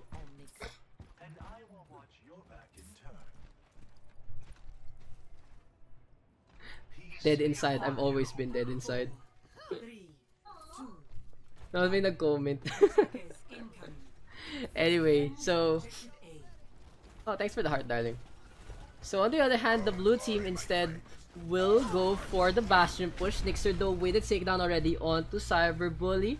Dead inside. I've always been dead inside. No, may nag-comment. Anyway, so... Oh, thanks for the heart, darling. So on the other hand, the blue team instead will go for the Bastion push. Nixer though with a takedown already onto Cyberbully.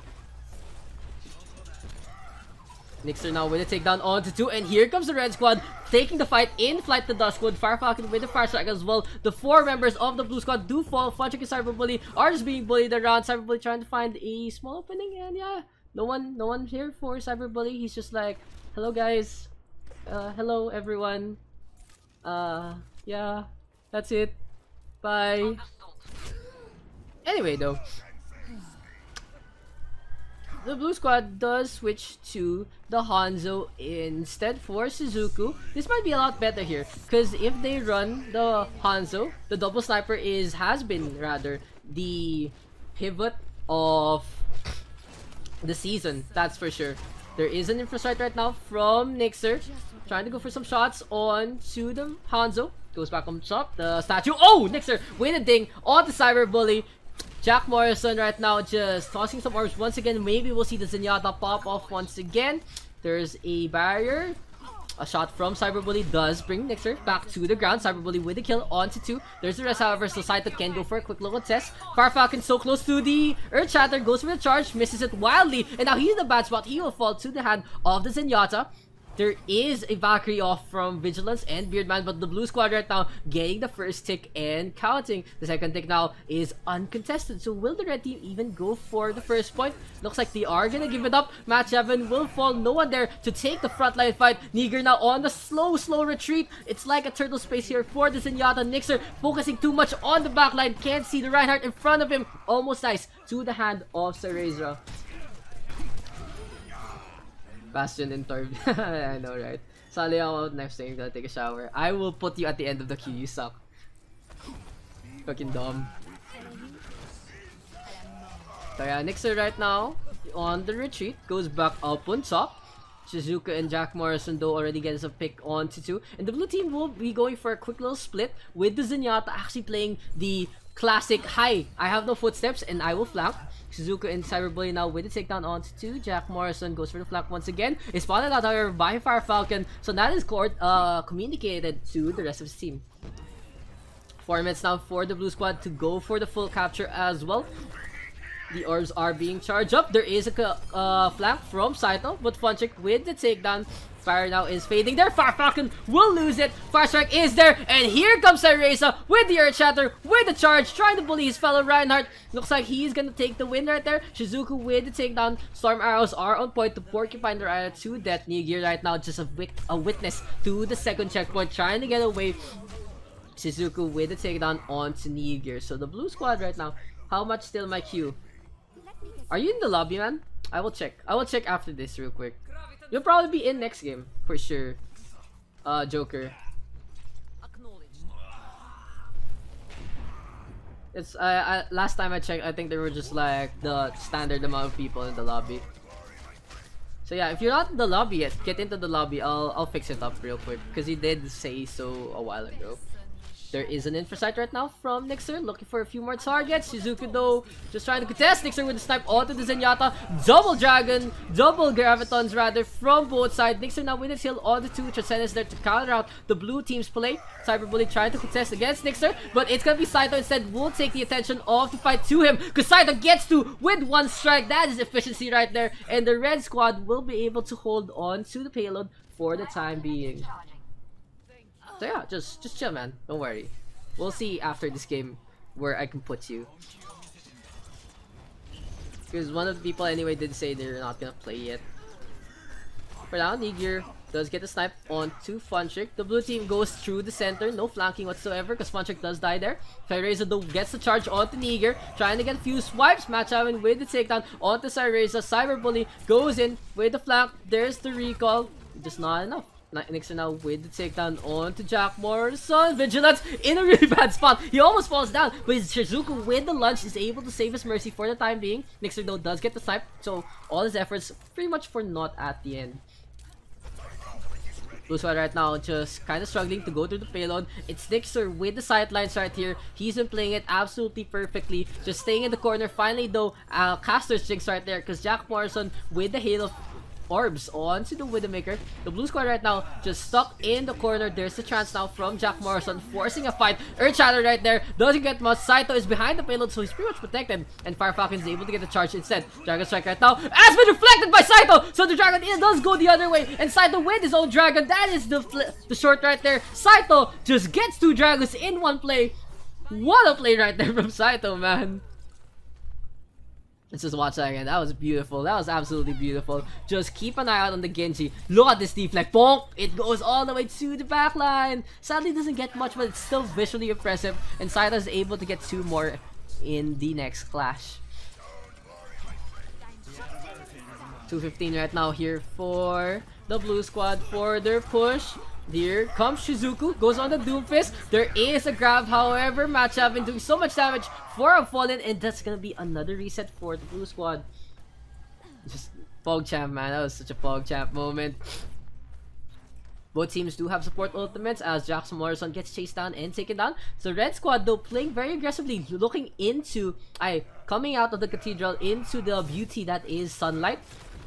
Nixer now with a takedown onto 2, and here comes the red squad taking the fight in flight. The Duskwood, Fire Falcon with the Fire Strike as well. The 4 members of the blue squad do fall. Funchik and Cyberbully are just being bullied around. Cyberbully trying to find a small opening, and yeah, no one here for Cyberbully. He's just like, hello guys, hello everyone, yeah, that's it, bye. Anyway though, the blue squad does switch to the Hanzo instead for Shizuku. This might be a lot better here, because if they run the Hanzo, the double sniper has been rather the pivot of the season, that's for sure. There is an infrastrike right now from Nixer. Trying to go for some shots on to the Hanzo. Goes back on top. The statue. Oh! Nixer with a ding on the Cyber Bully. Jack Morrison right now just tossing some orbs once again. Maybe we'll see the Zenyatta pop off once again. There's a barrier. A shot from Cyberbully does bring Nixer back to the ground. Cyberbully with a kill onto 2. There's the rest, however, so Saito can go for a quick little test. Fire Falcon so close to the Earth Shatter, goes for the charge, misses it wildly, and now he's in a bad spot. He will fall to the hand of the Zenyatta. There is a Valkyrie off from Vigilance and Beardman, but the blue squad right now getting the first tick and counting. The second tick now is uncontested. So will the red team even go for the first point? Looks like they are gonna give it up. Match 7 will fall. No one there to take the frontline fight. Neger now on the slow retreat. It's like a turtle space here for the Zenyatta. Nixer focusing too much on the backline. Can't see the Reinhardt in front of him. Almost nice to the hand of Cereza. Bastion and Torb. I know, right? Sali ako out next time, gonna take a shower. I will put you at the end of the queue, you suck. Fucking dumb. So yeah, Nixer right now on the retreat, goes back up on top. Shizuka and Jack Morrison though already gets a pick onto 2. And the blue team will be going for a quick little split with the Zenyatta actually playing the classic, hi, I have no footsteps and I will flank. Shizuka and Cyberbully now with the takedown onto 2. Jack Morrison goes for the flank once again. Is spotted out however by Fire Falcon. So that is communicated to the rest of his team. 4 minutes now for the blue squad to go for the full capture as well. The orbs are being charged up. There is a flank from Saito, but Funchik with the takedown. Fire now is fading there. Fire Falcon will lose it. Fire Strike is there. And here comes Cereza with the Earth Shatter, with the charge, trying to bully his fellow Reinhardt. Looks like he's gonna take the win right there. Shizuku with the takedown. Storm arrows are on point to Porcupine the Riot to death. Negear right now just a witness to the second checkpoint, trying to get away. Shizuku with the takedown onto Negear. So the blue squad right now, how much still my queue? Are you in the lobby, man? I will check. I will check after this real quick. You'll probably be in next game for sure. Joker. It's last time I checked, I think there were just like the standard amount of people in the lobby. So yeah, if you're not in the lobby yet, get into the lobby. I'll fix it up real quick because he did say so a while ago. There is an infrasight right now from Nixer, looking for a few more targets. Shizuku though, just trying to contest. Nixer with the snipe onto the Zenyatta. Double Dragon, double Gravitons rather from both sides. Nixer now with his heal on the 2. Transcend is there to counter out the blue team's play. Cyberbully trying to contest against Nixer, but it's gonna be Saito instead. Will take the attention of the fight to him because Saito gets to with one strike. That is efficiency right there, and the red squad will be able to hold on to the payload for the time being. So yeah, just chill, man. Don't worry. We'll see after this game where I can put you. Because one of the people anyway did say they're not gonna play yet. For now, Negear does get a snipe onto Funchik. The blue team goes through the center. No flanking whatsoever because Funchik does die there. Cereza though gets the charge onto Negear. Trying to get a few swipes. Match Alvin with the takedown onto Cereza. Cyberbully goes in with the flank. There's the recall. Just not enough. Nixer now with the takedown onto Jack Morrison. Vigilance in a really bad spot. He almost falls down, but Shizuku with the lunge is able to save his mercy for the time being. Nixer though does get the snipe, so all his efforts pretty much for naught at the end. Blue squad right now just kind of struggling to go through the payload. It's Nixer with the sightlines right here. He's been playing it absolutely perfectly. Just staying in the corner. Finally though, Caster's jinx right there because Jack Morrison with the hail of orbs onto the Widowmaker. The blue squad right now just stuck in the corner. There's the chance now from Jack Morrison forcing a fight. Earth Shatter right there. Doesn't get much. Saito is behind the payload, so he's pretty much protected. And Fire Falcon is able to get the charge instead. Dragon Strike right now has been reflected by Saito. So the Dragon does go the other way. And Saito with his own Dragon. That is the short right there. Saito just gets 2 Dragons in one play. What a play right there from Saito, man. Let's just watch that again. That was beautiful. That was absolutely beautiful. Just keep an eye out on the Genji. Look at this deflect. Bonk! It goes all the way to the back line. Sadly, doesn't get much, but it's still visually impressive. And Saito is able to get 2 more in the next clash. 2:15 right now here for the blue squad for their push. Here comes Shizuku, goes on the Doomfist. There is a grab, however, Match have been doing so much damage for a fallen, and that's gonna be another reset for the blue squad. Just PogChamp, man. That was such a PogChamp moment. Both teams do have support ultimates as Jackson Morrison gets chased down and taken down. So Red Squad though playing very aggressively, looking into, coming out of the Cathedral into the beauty that is Sunlight.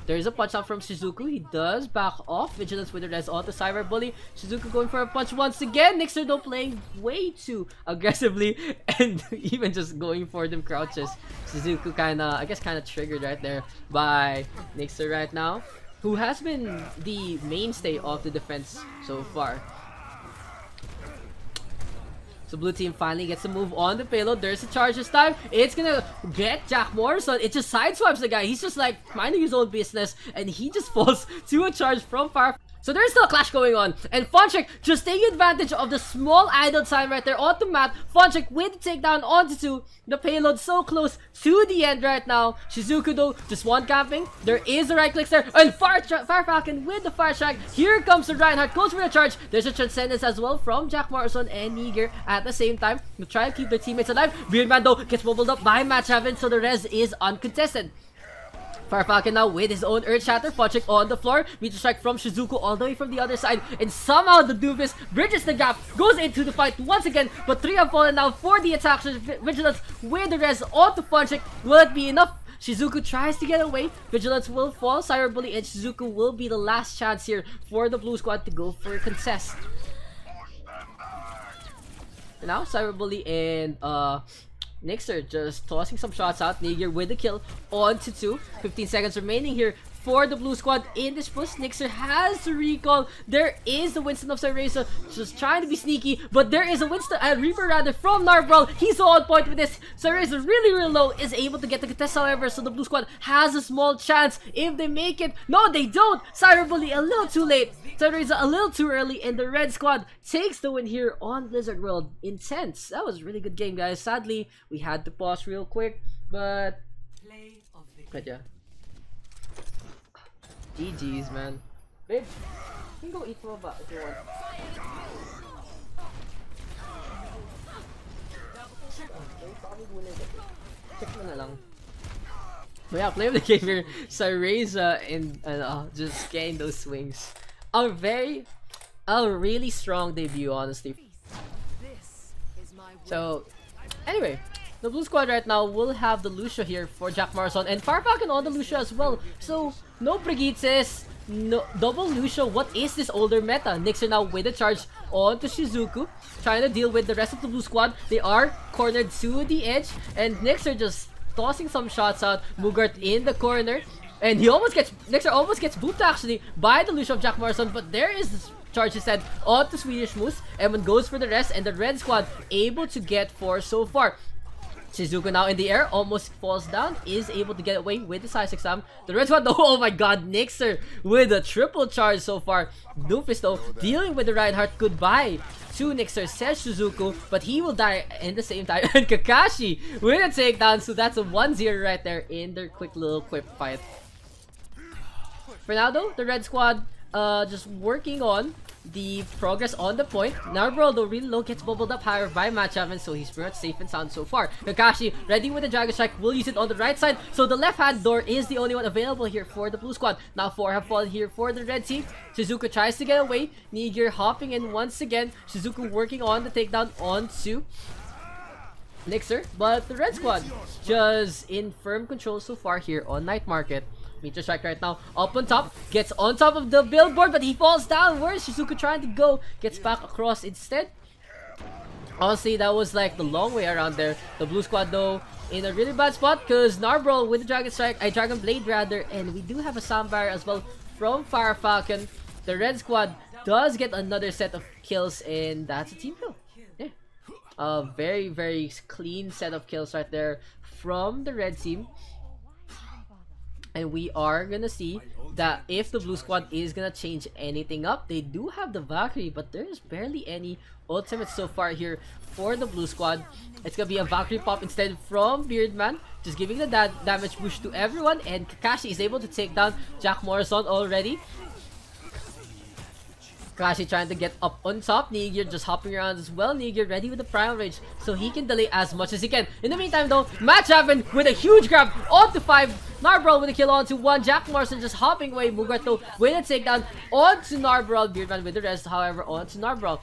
There is a punch out from Shizuku. He does back off. Vigilance with the res onto Cyber Bully. Shizuku going for a punch once again. Nixer though playing way too aggressively and even just going for them crouches. Shizuku kinda, I guess kinda triggered right there by Nixer right now, who has been the mainstay of the defense so far. So blue team finally gets a move on the payload. There's a charge this time. It's gonna get Jack Morrison. It just sideswipes the guy. He's just like minding his own business and he just falls to a charge from far. So there's still a clash going on, and Fonchek just taking advantage of the small idle time right there on the map. Fonchek with the takedown onto the payload, so close to the end right now. Shizuku though, just one camping. There is the right clicks there, and Fire Falcon with the fire strike. Here comes the Reinhardt, goes for the charge. There's a Transcendence as well from Jack Morrison and Niger at the same time to try and keep their teammates alive. Beardman though gets bubbled up by Match Heaven, so the res is uncontested. Fire Falcon now with his own Earth Shatter. Fonchek on the floor. Meteor Strike from Shizuku all the way from the other side. And somehow the Doofus bridges the gap. Goes into the fight once again. But 3 have fallen now for the attack. Vigilance with the res onto Fonchek. Will it be enough? Shizuku tries to get away. Vigilance will fall. Cyber Bully and Shizuku will be the last chance here for the blue squad to go for a contest. And now Cyber Bully and Nixer just tossing some shots out. Niger with the kill on to 2. 15 seconds remaining here for the blue squad in this push. Nixer has to recall. There is the Winston of Cereza just trying to be sneaky, but there is a Winston, Reaper rather, from Narbrawl. He's on point with this. Cereza really low, is able to get the contest however, so the blue squad has a small chance if they make it. No, they don't. Cyber Bully a little too late. Cereza a little too early, and the red squad takes the win here on Blizzard World. Intense. That was a really good game, guys. Sadly, we had to pause real quick, but yeah. GG's, man. Babe, you can go eat for a bit if you want. Check mo na lang. But yeah, play of the game here. Cereza and just getting those swings. A really strong debut, honestly. So, anyway, the blue squad right now will have the Lucio here for Jack Morrison and Fire Falcon on the Lucio as well. So, no Brigitte, no double Lucio. What is this older meta? Nixer now with a charge on to Shizuku, trying to deal with the rest of the blue squad. They are cornered to the edge, and Nixer just tossing some shots out. Mugart in the corner, and Nixer almost gets booped actually by the Lucio of Jack Morrison, but there is this charge instead on to Swedish Moose. Evan goes for the rest, and the red squad able to get 4 so far. Shizuku now in the air, almost falls down, is able to get away with the size exam. The red squad though, oh my god, Nixer with a triple charge so far. Doofus though, dealing with the Reinhardt. Goodbye to Nixer, says Shizuku, but he will die in the same time. And Kakashi with a takedown, so that's a 1-0 right there in their quick little quip fight. For now though, the red squad just working on the progress on the point. Narbrawl though really low, gets bubbled up higher by Matchavan, so he's pretty much safe and sound so far. Kakashi ready with the Dragon Strike, will use it on the right side, so the left hand door is the only one available here for the blue squad. Now 4 have fallen here for the red team. Shizuku tries to get away. Niger hopping in once again. Shizuku working on the takedown onto Nixer, but the red squad just in firm control so far here on Night Market. Meteor Strike right now up on top, gets on top of the billboard, but he falls down. Where's Shizuku trying to go? Gets back across instead. Honestly, that was like the long way around there. The blue squad though in a really bad spot because Narbrawl with the Dragon Strike, Dragon Blade rather, and we do have a Soundbarrier as well from Fire Falcon. The red squad does get another set of kills, and that's a team kill. Yeah, a very clean set of kills right there from the red team. And we are gonna see that if the blue squad is gonna change anything up. They do have the Valkyrie, but there's barely any ultimates so far here for the blue squad. It's gonna be a Valkyrie pop instead from Beardman, just giving the damage push to everyone. And Kakashi is able to take down Jack Morrison already. Kakashi trying to get up on top. Niger just hopping around as well. Niger ready with the Primal Rage, so he can delay as much as he can. In the meantime though, Matchavan with a huge grab onto 5. Narbral with a kill onto one. Jack Morrison just hopping away. Mugarto with a takedown onto Narbral. Beardman with the rest, however, onto Narbral.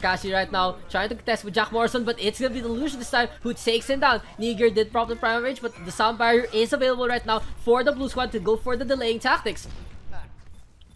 Kakashi right now trying to contest with Jack Morrison, but it's gonna be the Lucian this time who takes him down. Niger did prop the primary range, but the sound barrier is available right now for the blue squad to go for the delaying tactics.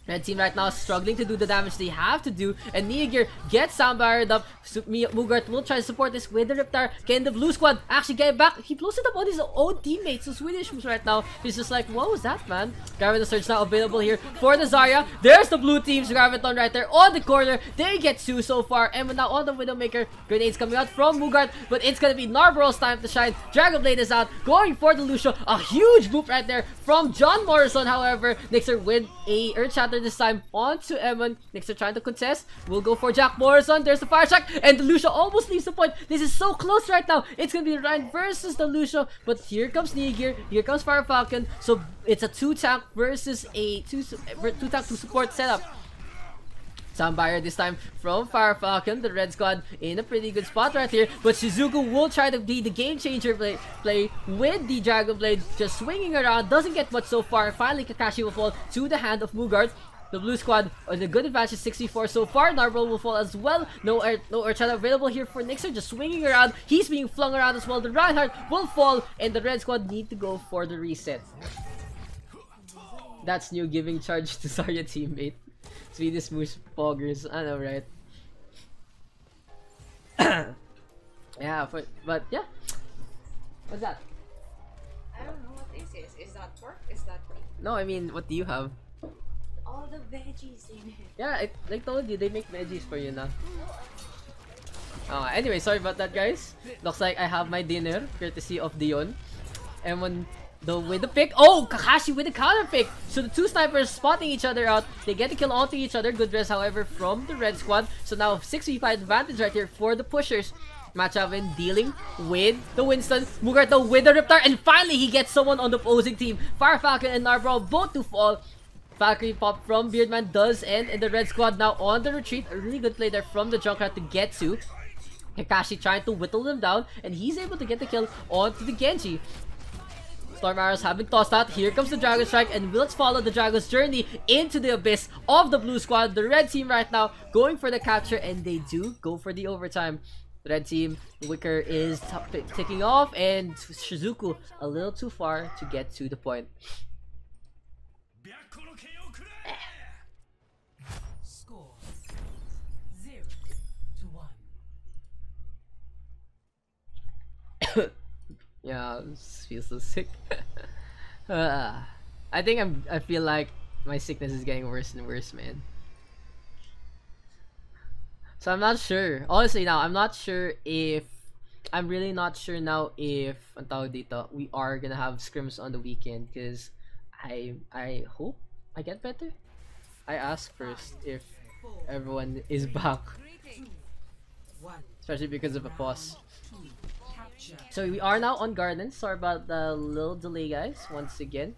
Red team right now struggling to do the damage they have to do, and Niger gets sound barriered up. Mugart will try to support this with the Riptire. Can the blue squad actually get back? He blows it up on his own teammates. So Swedish moves right now. He's just like, what was that, man? Graviton Surge now available here for the Zarya. There's the blue team's Graviton right there on the corner. They get 2 so far, and now on the Widowmaker. Grenades coming out from Mugart, but it's gonna be Narbral's time to shine. Dragon Blade is out, going for the Lucio. A huge boop right there from John Morrison, however. Nixer with a Earth Shatter this time onto Eamon. Nixer trying to contest. We'll go for Jack Morrison. There's the Fire Strike, and the Lucio almost leaves the point. This is so close right now. It's gonna be Ryan versus the Lucio, but here comes Niger. Here comes Fire Falcon. So it's a 2-tank versus a 2-tank to support setup. Soundbarrier this time from Fire Falcon. The red squad in a pretty good spot right here, but Shizuku will try to be the game changer play with the Dragon Blade, just swinging around. Doesn't get much so far. Finally Kakashi will fall to the hand of Mugart. The blue squad on the good advantage, 64 so far. Narbral will fall as well. No Earth available here for Nixer, just swinging around. He's being flung around as well. The Reinhardt will fall, and the red squad need to go for the reset. That's new, giving charge to Zarya teammate. Swedish Moose Poggers, I know, right? Yeah, but yeah. What's that? I don't know what this is. Is that pork? Is that meat? No, I mean, what do you have? All the veggies in it. Yeah, I told you, they make veggies for you now. Anyway, sorry about that, guys. Looks like I have my dinner, courtesy of Dion. And when with the pick, oh, Kakashi with the counter pick. So the two snipers spotting each other out. They get the kill onto each other. Good rest, however, from the red squad. So now 6v5 advantage right here for the pushers. Matchavin dealing with the Winston. Mugarto with the Riptire, and finally he gets someone on the opposing team. Fire Falcon and Narbral both to fall. Valkyrie pop from Beardman does end, and the red squad now on the retreat. A really good play there from the Junkrat to get to. Kakashi trying to whittle them down, and he's able to get the kill onto the Genji. Storm arrows have been tossed out. Here comes the Dragon Strike, and let's follow the Dragon's journey into the abyss of the blue squad. The red team right now going for the capture, and they do go for the overtime. The red team, Wicker is ticking off, and Shizuku a little too far to get to the point. Score 0-1. Yeah, this feels so sick. I think I feel like my sickness is getting worse and worse, man. So I'm not sure. Honestly, now I'm not sure if really not sure now if we are gonna have scrims on the weekend, because I hope I get better. I ask first if everyone is back, especially because of a pause. So we are now on Garden. Sorry about the little delay, guys, once again.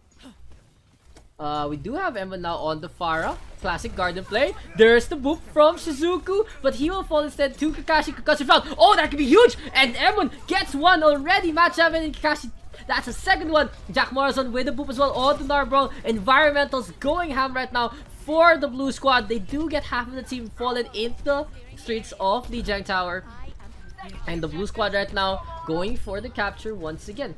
We do have Emma now on the Pharah. Classic Garden play. There's the boop from Shizuku, but he will fall instead to Kakashi. Kakashi found. Oh, that could be huge! And Emon gets one already. Match 7 and Kakashi. That's a second one. Jack Morrison with the boop as well on the Narbral. Environmentals going ham right now for the blue squad. They do get half of the team fallen into the streets of Lijiang Tower. And the blue squad right now going for the capture once again.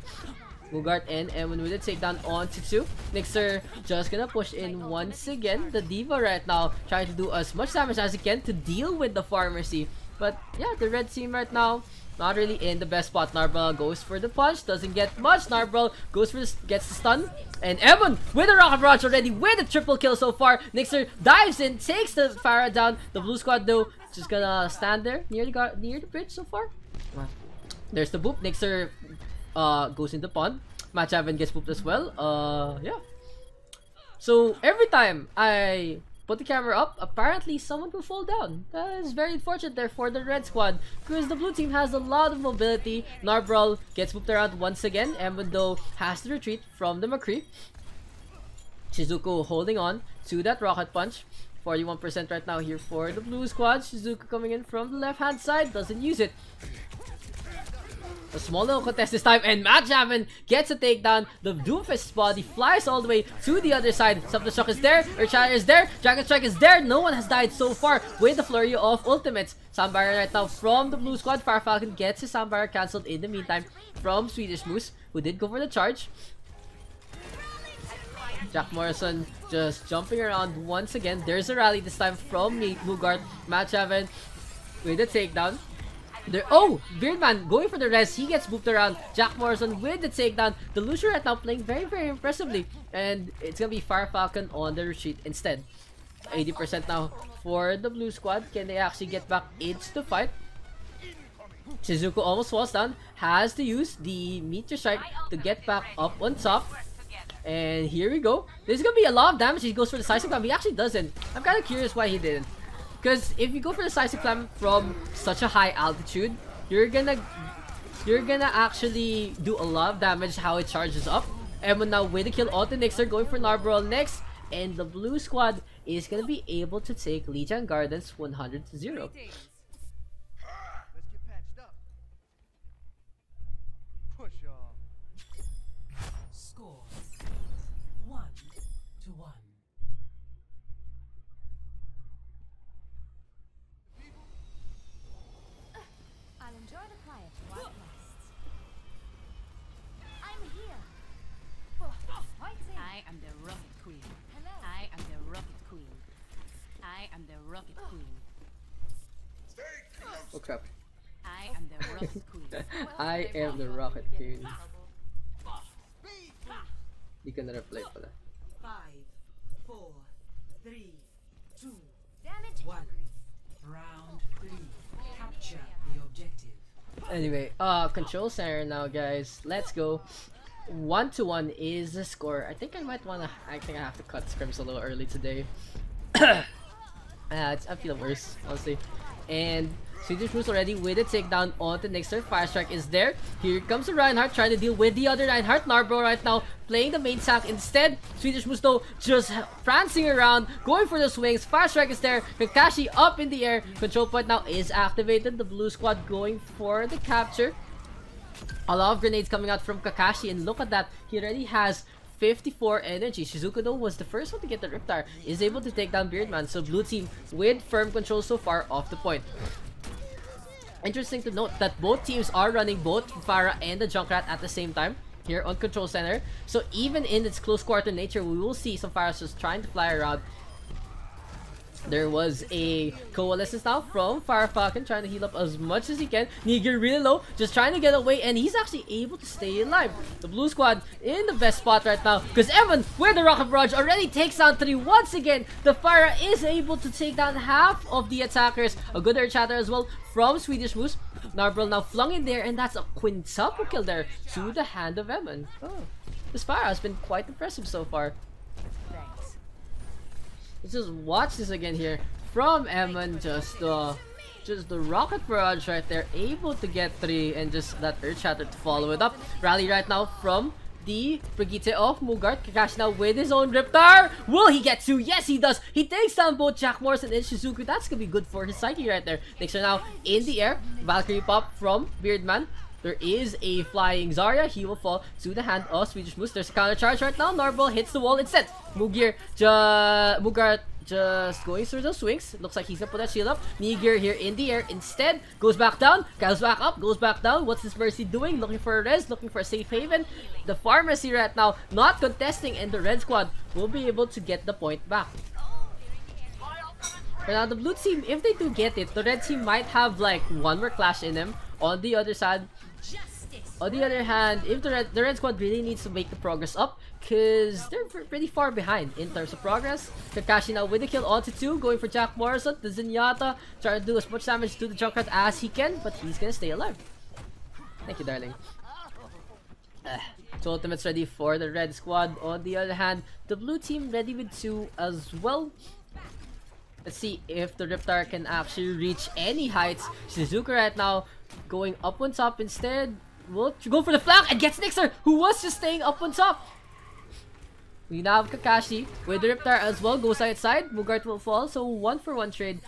Mugart and Emon with a takedown onto 2. Nixer just gonna push in once again. The Diva right now trying to do as much damage as he can to deal with the Pharmacy. But yeah, the red team right now not really in the best spot. Narbral goes for the punch, doesn't get much. Narbral goes for gets the stun. And Emon with a rocket barrage already with a triple kill so far. Nixer dives in, takes the Pharah down. The blue squad though just gonna stand there near the bridge so far. There's the boop. Nixer goes in the pond. Matchavan gets booped as well. Yeah. So every time I put the camera up, apparently someone will fall down. That is very unfortunate there for the red squad, because the blue team has a lot of mobility. Narbral gets booped around once again. Embondo has to retreat from the McCree. Shizuku holding on to that rocket punch. 41% right now here for the blue squad. Shizuku coming in from the left hand side, doesn't use it. A small little contest this time, and Matt Javin gets a takedown. The Doomfist's body flies all the way to the other side. Subdestruct is there, Earthshatter is there, Dragon Strike is there. No one has died so far with the flurry of ultimates. Soundbarrier right now from the blue squad. Fire Falcon gets his Soundbarrier cancelled in the meantime from Swedish Moose, who did go for the charge. Jack Morrison just jumping around once again. There's a rally this time from Mugart. Matt Javin with a takedown. There, oh, Beardman going for the res. He gets booped around. Jack Morrison with the takedown. The Lucio right now playing very, very impressively. And it's gonna be Fire Falcon on the retreat instead. 80% now for the blue squad. Can they actually get back into the fight? Shizuku almost falls down. Has to use the Meteor Strike to get back up on top. And here we go. There's gonna be a lot of damage. He goes for the Seismic Clam. He actually doesn't. I'm kind of curious why he didn't. Because if you go for the Seismic Clam from such a high altitude, you're gonna actually do a lot of damage how it charges up. Emma now with the kill on the Nixer, going for Narbrawl next. And the blue squad is gonna be able to take Lijiang Gardens 100-0. Oh crap. I am the Rocket Queen. I am the Rocket Queen. Di ka na-reply pala. 5, 4, 3, 2, 1. Round 3. Capture the objective. Anyway, control center now, guys. Let's go. 1-1 is the score. I think I might wanna. I think I have to cut scrims a little early today. I feel worse, honestly. And Swedish Moose already with a takedown on the Nixer. Fire Strike is there. Here comes the Reinhardt trying to deal with the other Reinhardt. Narbro right now playing the main tank instead. Swedish Moose though just prancing around, going for the swings. Fire Strike is there. Kakashi up in the air. Control point now is activated. The blue squad going for the capture. A lot of grenades coming out from Kakashi, and look at that. He already has 54 energy. Shizuku though was the first one to get the Riptire. Is able to take down Beardman. So blue team with firm control so far off the point. Interesting to note that both teams are running both Farah and the Junkrat at the same time here on Control Center. So even in its close quarter nature, we will see some Farahs just trying to fly around. There was a coalescence now from Fire Falcon trying to heal up as much as he can. Nigir really low, just trying to get away, and he's actually able to stay alive. The blue squad in the best spot right now because Evan with the Rocket Barrage already takes down 3 once again. The Fire is able to take down half of the attackers. A good air chatter as well from Swedish Moose. Narbrel now flung in there, and that's a quintuple kill there to the hand of Evan. Oh, this Fire has been quite impressive so far. Let's just watch this again here from Eman. Just the Rocket Barrage right there, able to get 3 and just that Earth Shatter to follow it up. Rally right now from the Brigitte of Mugart. Kakashi now with his own Riptire. Will he get 2? Yes, he does. He takes down both Jack Morrison and Shizuku. That's gonna be good for his psyche right there. Nixer now in the air. Valkyrie pop from Beardman. There is a flying Zarya. He will fall to the hand of Swedish Moose. There's a counter charge right now. Narbol hits the wall instead. Mugir, Mugart just going through the swings. Looks like he's gonna put that shield up. Nigir here in the air instead. Goes back down. Goes back up. Goes back down. What's this Mercy doing? Looking for a res. Looking for a safe haven. The Pharmacy right now not contesting, and the red squad will be able to get the point back. But now the blue team, if they do get it, the red team might have like one more clash in them. On the other side, on the other hand, if the red squad really needs to make the progress up, because they're pretty far behind in terms of progress. Kakashi now with the kill onto 2, going for Jack Morrison. The Zenyatta trying to do as much damage to the Junkrat as he can, but he's gonna stay alive. Thank you, darling. So ultimates ready for the red squad. On the other hand, the blue team ready with 2 as well. Let's see if the Riptire can actually reach any heights. Shizuka right now going up on top instead. Will go for the flank and gets Nixer, who was just staying up on top. We now have Kakashi with the Riptire as well. Goes outside. Mugart will fall. So 1-for-1 trade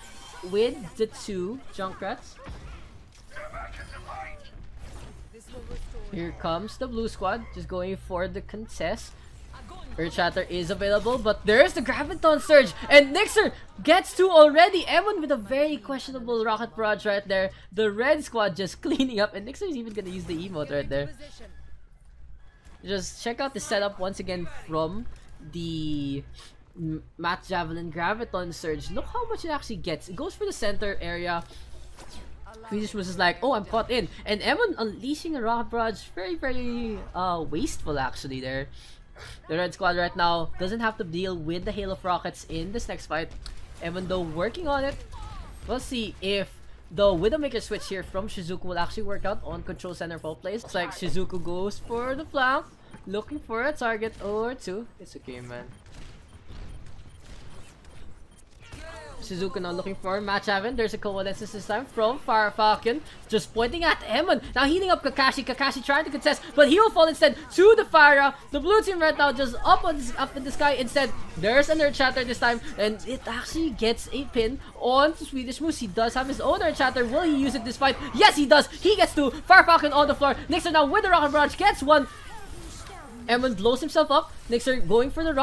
with the 2 Junkrats. Here comes the blue squad, just going for the contest. Earth Shatter is available, but there's the Graviton Surge, and Nixer gets 2 already. Emon with a very questionable Rocket Barrage right there. The red squad just cleaning up, and Nixer is even gonna use the emote right there. Just check out the setup once again from the Matt Javelin Graviton Surge. Look how much it actually gets. It goes for the center area. Swedish was just like, oh, I'm caught in. And Emon unleashing a Rocket Barrage. Very, very wasteful actually there. The red squad right now doesn't have to deal with the hail of rockets in this next fight. Even though working on it, we'll see if the Widowmaker switch here from Shizuku will actually work out on control center fall plays. Looks like Shizuku goes for the flank, looking for a target or 2. It's okay, man. Shizuku now looking for match haven. There's a coalescence this time from Fire Falcon, just pointing at Emon. Now healing up Kakashi. Kakashi trying to contest, but he will fall instead to the Fire. The blue team right now just up in the sky instead. There's an Earth Shatter this time, and it actually gets a pin on Swedish Moose. He does have his own Earth Shatter. Will he use it this fight? Yes, he does. He gets 2. Fire Falcon on the floor. Nixer now with the Rocket Barrage gets 1. Emon blows himself up. Nixer going for the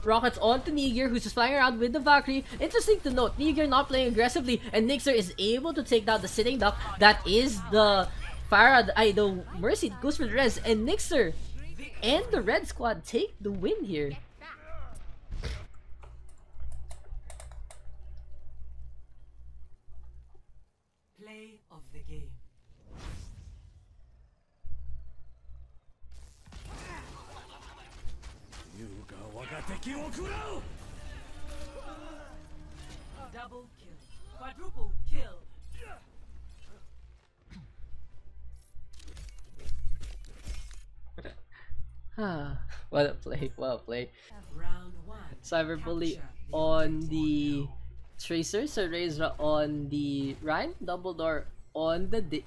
rockets onto Nigir, who's just flying around with the Valkyrie. Interesting to note, Nigir not playing aggressively, and Nixer is able to take down the sitting duck. That is the the Mercy goes for the res, and Nixer and the red squad take the win here. Play of the game. Double kill. Quadruple kill. What a play, what a play. Round 1. Cyberbully on the Tracer, Cereza on the Rhine, Dumbledore on the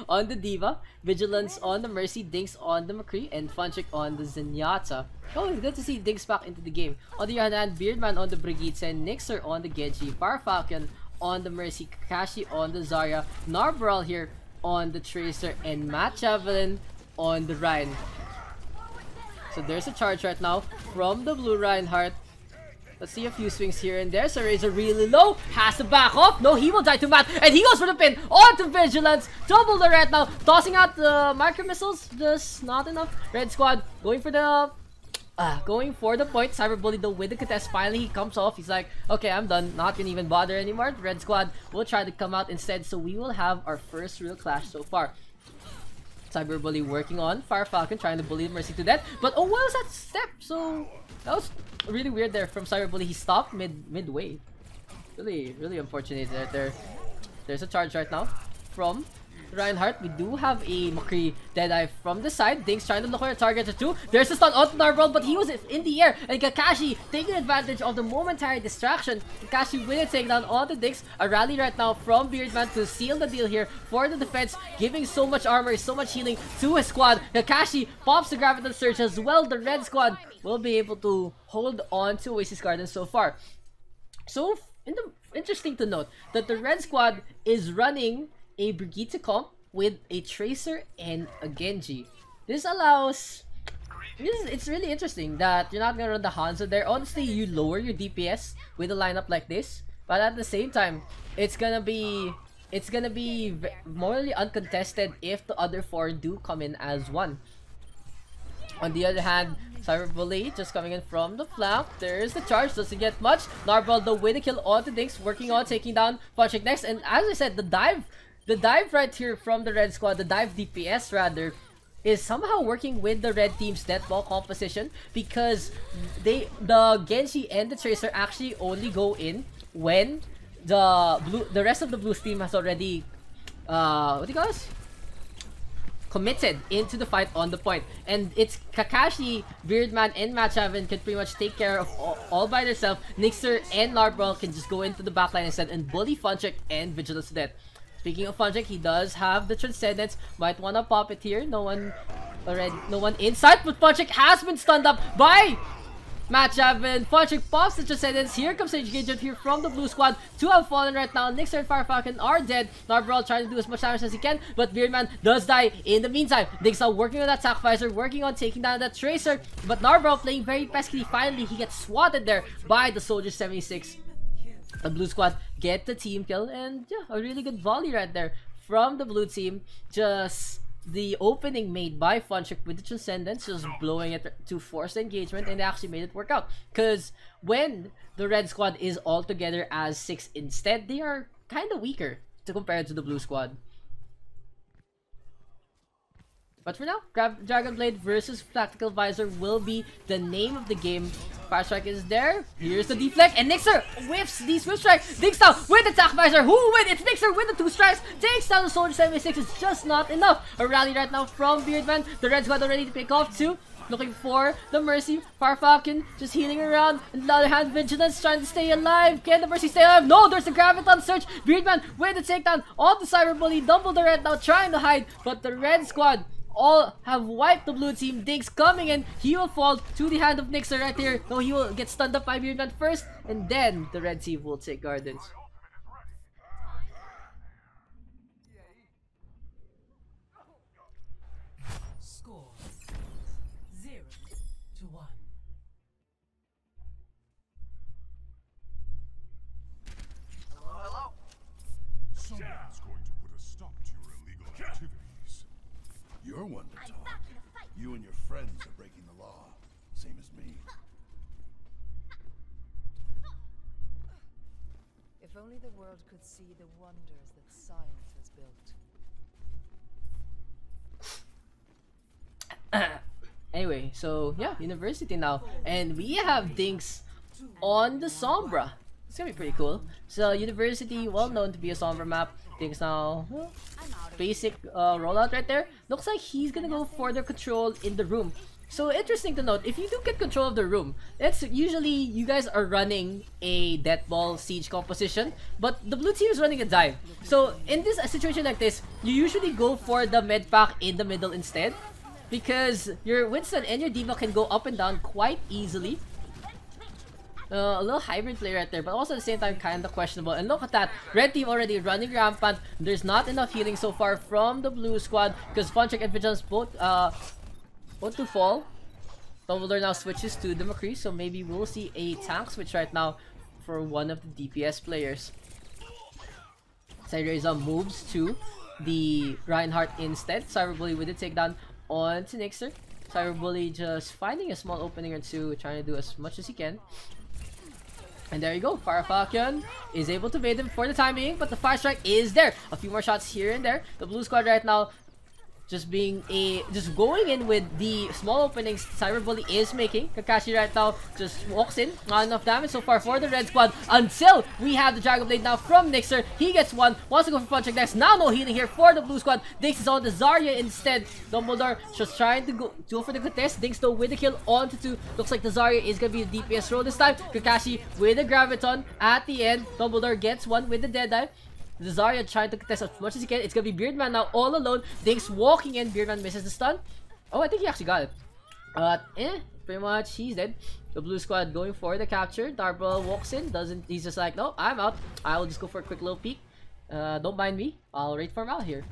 on the Diva, Vigilance on the Mercy, Dinks on the McCree, and Funchick on the Zenyatta. Oh, it's good to see Dinks back into the game. On the other hand, Beardman on the Brigitte, and Nixer on the Genji, Fire Falcon on the Mercy, Kakashi on the Zarya, Narbral here on the Tracer, and Matt Javelin on the Rhine. So there's a charge right now from the blue Reinhardt. Let's see a few swings here and there. Cereza really low. Has to back off. No, he will die to Matt. And he goes for the pin. On to Vigilance. Double the right now. Tossing out the micro missiles. Just not enough. Red squad going for the point. Cyberbully though with the contest. Finally he comes off. He's like, okay, I'm done. Not gonna even bother anymore. The red squad will try to come out instead. So we will have our first real clash so far. Cyberbully working on Fire Falcon, trying to bully Mercy to death. But oh, what was that step? So that was really weird there from Cyberbully. He stopped midway. Really unfortunate there. There's a charge right now from Reinhardt. We do have a McCree Deadeye from the side. Dinks trying to look for a target or 2. There's a stun on Narbral, but he was in the air. And Kakashi taking advantage of the momentary distraction. Kakashi will take down on the Dinks. A rally right now from Beardman to seal the deal here for the defense, giving so much armor, so much healing to his squad. Kakashi pops the Graviton Surge as well. The red squad will be able to hold on to Oasis Garden so far. So interesting to note that the red squad is running a Brigitte comp with a Tracer and a Genji. This allows... It's really interesting that you're not gonna run the Hanzo there. Honestly, you lower your DPS with a lineup like this, but at the same time, it's gonna be morally uncontested if the other 4 do come in as one. On the other hand, Cyberbully just coming in from the flank. There's the charge, doesn't get much. Narbral though with a kill on the Dinks, working on taking down Funchick next. And as I said, the dive right here from the red squad, the dive DPS rather, is somehow working with the red team's death ball composition, because the Genji and the Tracer actually only go in when the rest of the blue team has already what do you call this? Committed into the fight on the point. And it's Kakashi, Beardman, and Matchavin can pretty much take care of all by themselves. Nixer and Narbral can just go into the backline instead and bully Funchick and Vigilance to death. Speaking of Funchick, he does have the Transcendence. Might wanna pop it here. No one inside, but Funchick has been stunned up by matchup, and Funchik pops the Transcendence. Here comes Sage Gadget here from the blue squad. Two have fallen right now. Nixer and Fire Falcon are dead. Narbrawl trying to do as much damage as he can, but Beardman does die in the meantime. Diggs now working on that Sacrificer, working on taking down that Tracer, but Narbrawl playing very peskily. Finally, he gets swatted there by the Soldier 76. The blue squad get the team kill, and yeah, a really good volley right there from the blue team. Just the opening made by Funchik with the Transcendence, just blowing it to force the engagement, and they actually made it work out. Because when the red squad is all together as 6 instead, they are kind of weaker to compare to the blue squad. But for now, Dragon Blade versus Tactical Visor will be the name of the game. Fire Strike is there. Here's the deflect, and Nixer whiffs the Swift Strike. Diggs down with the Attack Visor. Who will win? It's Nixer with the 2 strikes. Takes down the Soldier 76. It's just not enough. A rally right now from Beardman. The red squad already to pick off too. Looking for the Mercy. Fire Falcon just healing around. And on the other hand, Vigilance trying to stay alive. Can the Mercy stay alive? No, there's the Graviton Surge. Beardman with the takedown on the Cyber Bully. Dumbledore right now trying to hide. But the red squad all have wiped the blue team. Diggs coming in. He will fall to the hand of Nixer right here. No, he will get stunned up by Beardman first. And then the red team will take Gardens. Score 0-1. Hello? Someone's going to put a stop to your illegal activities. You're one to talk. You and your friends are breaking the law. Same as me. If only the world could see the wonders that science has built. Anyway, so yeah, University now. And we have Dinks on the Sombra. It's gonna be pretty cool. So University, well known to be a Sombra map. Dinks now, well, basic rollout right there. Looks like he's gonna go for the control in the room. So interesting to note, if you do get control of the room, it's usually you guys are running a Death Ball Siege composition, but the blue team is running a dive. So in this situation like this, you usually go for the med pack in the middle instead, because your Winston and your Diva can go up and down quite easily. A little hybrid play right there, but also at the same time kind of questionable. And look at that, red team already running rampant. There's not enough healing so far from the blue squad, because Funchik and Vigilance both to fall. Dumbledore now switches to the McCree, so maybe we'll see a tank switch right now for one of the DPS players. Cyreza moves to the Reinhardt instead. Cyberbully with the takedown on to Nixer. Cyberbully just finding a small opening or two, trying to do as much as he can. And there you go, Fire Falcon is able to bait him for the time being, but the Fire Strike is there. A few more shots here and there. The blue squad right now just going in with the small openings Cyberbully is making. Kakashi right now just walks in. Not enough damage so far for the red squad until we have the Dragon Blade now from Nixer. He gets one, wants to go for Funchik next. Now no healing here for the blue squad. Dinks is on the Zarya instead. Dumbledore just trying to go for the contest. Dinks though with the kill onto 2. Looks like the Zarya is gonna be the DPS role this time. Kakashi with the Graviton at the end. Dumbledore gets one with the Deadeye. The Zarya trying to contest as much as he can. It's gonna be Beardman now all alone. Dinks walking in. Beardman misses the stun. Oh, I think he actually got it. Pretty much he's dead. The blue squad going for the capture. Darbrel walks in. He's just like, no, I'm out. I will just go for a quick little peek. Don't mind me. I'll wait for Mal here.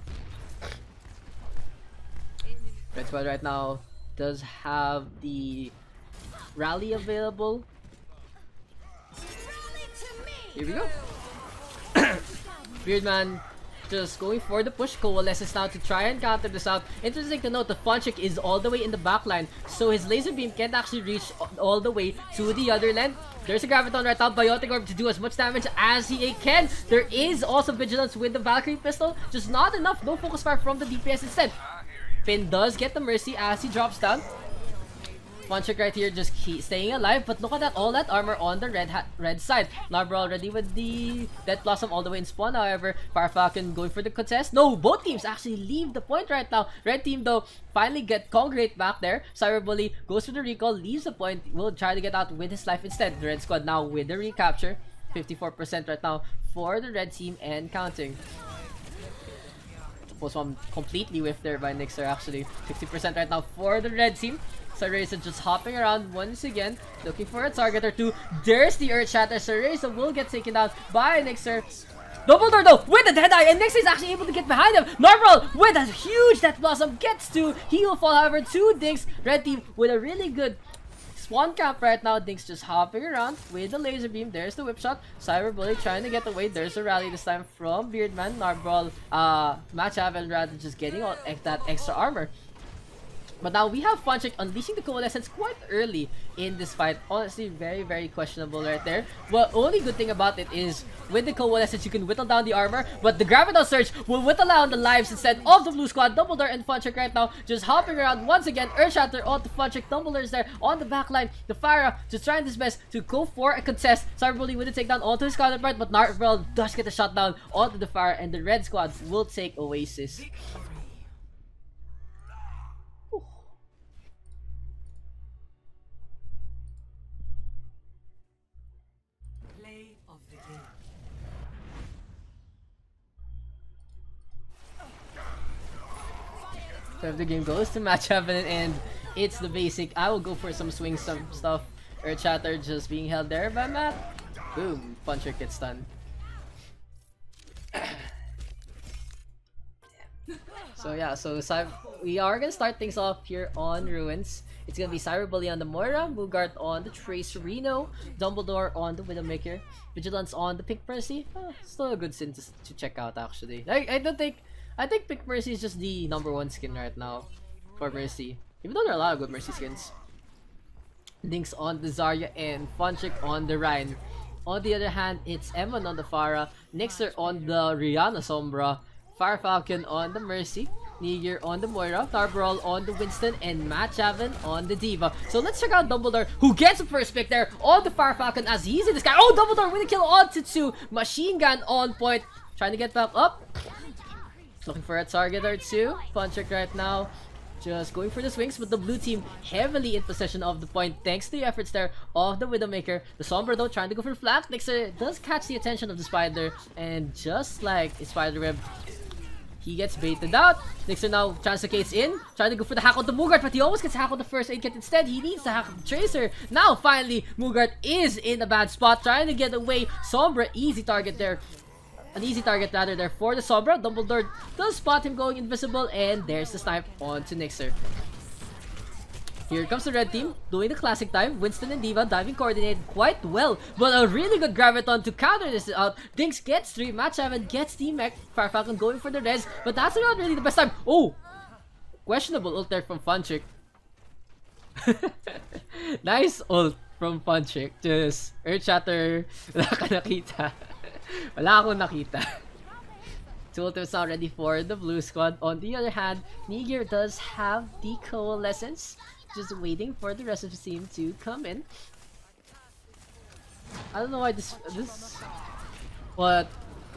Red squad right now does have the rally available. Here we go. Beardman just going for the push. Coalesces now to try and counter this out. Interesting to note, the Funchik is all the way in the back line, so his laser beam can't actually reach all the way to the other land. There's a Graviton right now, Biotic Orb to do as much damage as he can. There is also Vigilance with the Valkyrie pistol, just not enough. No focus fire from the DPS instead. Finn does get the Mercy as he drops down. Funchik right here just staying alive, but look at that, all that armor on the red side. Narbra already with the Death Blossom all the way in spawn. However, Fire Falcon going for the contest. No, both teams actually leave the point right now. Red team though finally get Congregate back there. Cyberbully goes for the recall, leaves the point, will try to get out with his life instead. The red squad now with the recapture. 54% right now for the red team and counting. Postmom completely whiffed there by Nixer actually. 60% right now for the red team. Sareza just hopping around once again, looking for a target or two. There's the Earth Shatter. Sareza will get taken down by Nixer. Double door though with the Deadeye, and Nixer is actually able to get behind him. Narval with a huge Death Blossom gets to. He will fall, however, to Dinks. Red team with a really good spawn camp right now. Dinks just hopping around with the laser beam. There's the whip shot. Cyberbully trying to get away. There's a rally this time from Beardman. Narval, Match and rather just getting all that extra armor. But now we have Funchick unleashing the Coalescence quite early in this fight. Honestly, very, very questionable right there. Well, only good thing about it is with the Coalescence, you can whittle down the armor, but the Graviton Surge will whittle down the lives instead of the blue squad. Dumbledore and Funchick right now just hopping around once again. Earthshatter onto Funchick. Dumbledore's there on the backline. The Pharah just trying his best to go for a contest. Cyberbully with a takedown onto his counterpart, but Narvel does get a shutdown onto the Pharah, and the red squad will take Oasis. So if the game goes to match heaven and it's the basic, I will go for some swing stuff. Earth Shatter just being held there by Matt. Boom, Puncher gets stunned. So yeah, so we are gonna start things off here on Ruins. It's gonna be Cyberbully on the Moira, Mugart on the Tracerino, Dumbledore on the Widowmaker, Vigilance on the Pink Mercy. Still a good sin to check out actually. I think Pink Mercy is just the #1 skin right now for Mercy. Even though there are a lot of good Mercy skins. Dinks on the Zarya and Funchick on the Rhine. On the other hand, it's Evan on the Pharah, Nixer on the Rihanna Sombra, Fire Falcon on the Mercy, Niger on the Moira, Tarbarol on the Winston, and Matt Chavin on the Diva. So let's check out Dumbledore, who gets the first pick there on the Fire Falcon as he's in the sky. Oh, Dumbledore with a kill on Tetsu. Machine gun on point. Trying to get back up. Looking for a target or two. Punchick right now just going for the swings, but the blue team heavily in possession of the point thanks to the efforts there of the Widowmaker. The Sombra though trying to go for the flank. Nixer does catch the attention of the Spider, and just like a Spider Web, he gets baited out. Nixer now translocates in, trying to go for the hack on the Mugart, but he almost gets hacked on the first aid kit instead. He needs to hack the Tracer. Now finally, Mugart is in a bad spot, trying to get away. Sombra, easy target there. An easy target rather there for the Sombra. Dumbledore does spot him going invisible, and there's the snipe onto Nixer. Here comes the red team, doing the classic time. Winston and Diva diving coordinated quite well, but a really good Graviton to counter this out. Dinks gets 3, Matt Chavin gets the mech. Fire Falcon going for the res, but that's not really the best time. Oh! Questionable ult there from Funchick. Nice ult from Funchick. Just Earth Shatter. Wala ka nakita. Wala akong nakita. Two ultimates now ready for the blue squad. On the other hand, Niger does have the Coalescence, just waiting for the rest of the team to come in. I don't know why but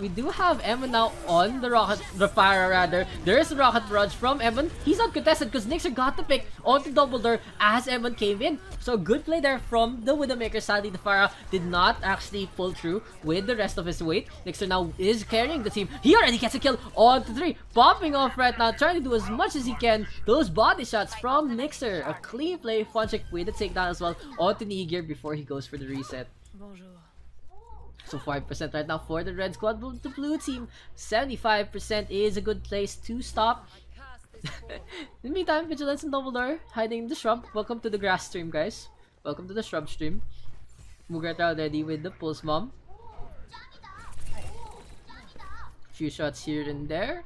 we do have Evan now on the Fire rather. There is a Rocket Barrage from Evan. He's not contested because Nixer got the pick onto Dumbledore as Evan came in. So good play there from the Widowmaker. Sadly, the Pharah did not actually pull through with the rest of his weight. Nixer now is carrying the team. He already gets a kill onto 3. Popping off right now, trying to do as much as he can. Those body shots from Nixer. A clean play. Funchick with a takedown as well onto Niger before he goes for the reset. Bonjour. So 5% right now for the red squad. The blue team, 75% is a good place to stop. In the meantime, Vigilance and Dumbledore hiding in the shrub. Welcome to the grass stream, guys. Welcome to the shrub stream. Mugart already with the pulse bomb. Few shots here and there.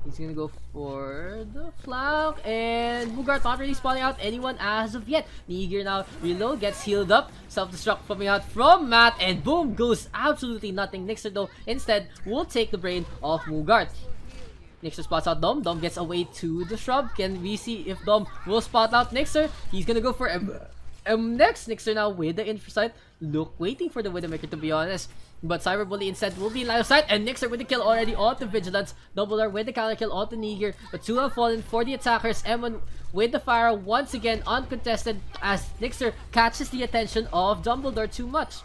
He's gonna go for the flank, and Mugart not really spawning out anyone as of yet. Niger now reload, gets healed up, self-destruct coming out from Matt, and boom, goes absolutely nothing. Nixer though instead will take the brain of Mugart. Nixer spots out Dom. Dom gets away to the shrub. Can we see if Dom will spot out Nixer? He's gonna go for next. Nixer now with the infrasight. Waiting for the Widowmaker to be honest. But Cyberbully instead will be in line of sight, and Nixer with the kill already onto Vigilance. Dumbledore with the counter kill onto Niger. But 2 have fallen for the attackers. M1 with the fire once again uncontested as Nixer catches the attention of Dumbledore too much.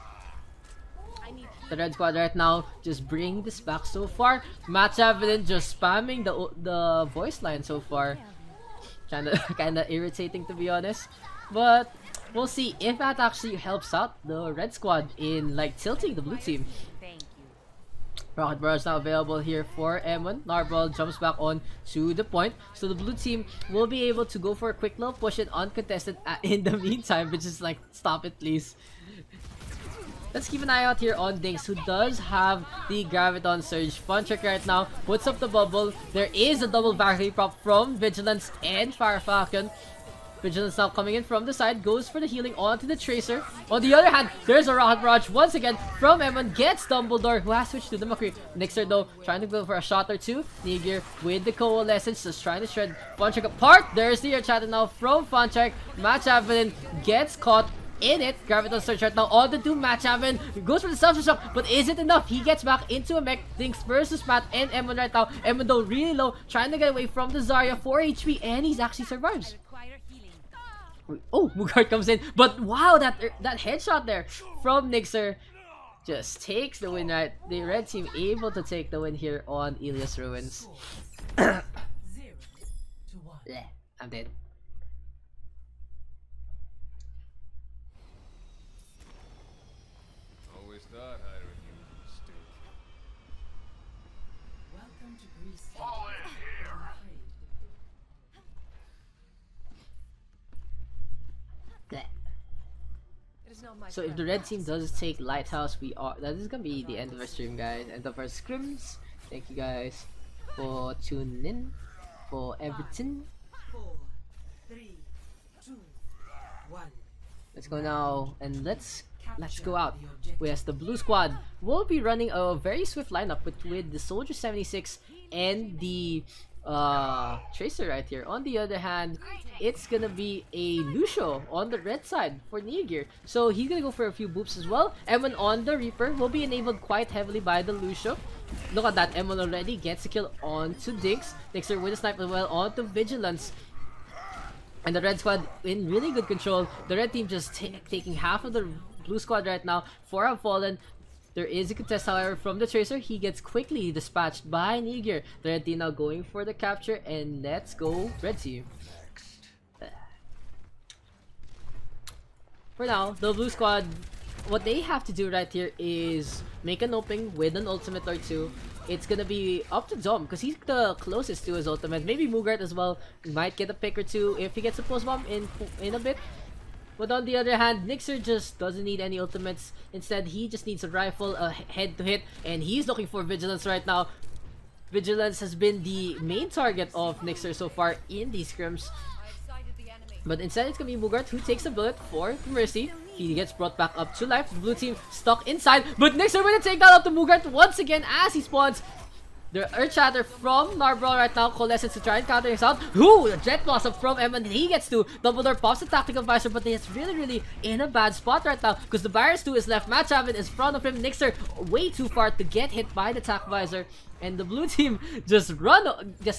The red squad right now just bringing this back so far. Matt Javelin just spamming the voice line so far. Kinda irritating, to be honest. But we'll see if that actually helps out the red squad in like tilting the blue team. Rocket Barrage now available here for M1. Narbral jumps back on to the point. So the blue team will be able to go for a quick little push it uncontested in the meantime, which is like, stop it please. Let's keep an eye out here on Dinks, who does have the Graviton Surge. Funtrick right now puts up the bubble. There is a double Valkyrie prop from Vigilance and Fire Falcon. Vigilance now coming in from the side, goes for the healing onto the Tracer. On the other hand, there's a Rocket Barrage once again from Evan, gets Dumbledore, who has switched to the McCree. Nixer though, trying to go for a shot or two. Negear with the Coalescence, just trying to shred Funtrick apart. There's the air chatter now from Funtrick. Match Avalon gets caught in it. Graviton Surge right now on the Doom. Match Avalon goes for the self-destruct, but is it enough? He gets back into a mech. Dinks versus Matt and Emon right now. Emon though really low, trying to get away from the Zarya, 4 HP, and he's actually survives. Oh, Mugart comes in, but wow, that headshot there from Nixer just takes the win, right? The red team able to take the win here on Ilios Ruins. 0-1. Yeah, I'm dead. Always thought hierarchy was a mistake. Welcome to Greece. Fall in here. So if the red team does take Lighthouse, that is gonna be the end of our stream, guys. End of our scrims. Thank you guys for tuning in, for everything. 4, 3, 2, 1. Let's go now and let's go out. Yes, the blue squad will be running a very swift lineup with the Soldier 76 and the Tracer right here. On the other hand, it's gonna be a Lucio on the red side for Negear. So he's gonna go for a few boops as well. Emon on the Reaper will be enabled quite heavily by the Lucio. Look at that, Emon already gets a kill onto Dinks. Dixer with a snipe as well onto Vigilance. And the red squad in really good control. The red team just taking half of the blue squad right now. 4 have fallen. There is a contest, however, from the Tracer. He gets quickly dispatched by Negear. The red team now going for the capture, and let's go red team. For now, the blue squad, what they have to do right here is make an opening with an ultimate or two. It's gonna be up to Dom because he's the closest to his ultimate. Maybe Mugart as well might get a pick or two if he gets a post bomb in a bit. But on the other hand, Nixer just doesn't need any ultimates. Instead, he just needs a rifle, a head to hit, and he's looking for Vigilance right now. Vigilance has been the main target of Nixer so far in these scrims. But instead, it's gonna be Mugart who takes a bullet for Mercy. He gets brought back up to life. The blue team stuck inside, but Nixer with a takedown of the Mugart once again as he spawns. The Earth Shatter from Narbral right now. Coalescence to try and counter his out. Ooh, the Jet Blossom from Emon. He gets to. Dumbledore pops the Tactical Visor, but he's really in a bad spot right now because the Barriers 2 is left. Match Avid is in front of him. Nixer way too far to get hit by the Tac Visor. And the blue team just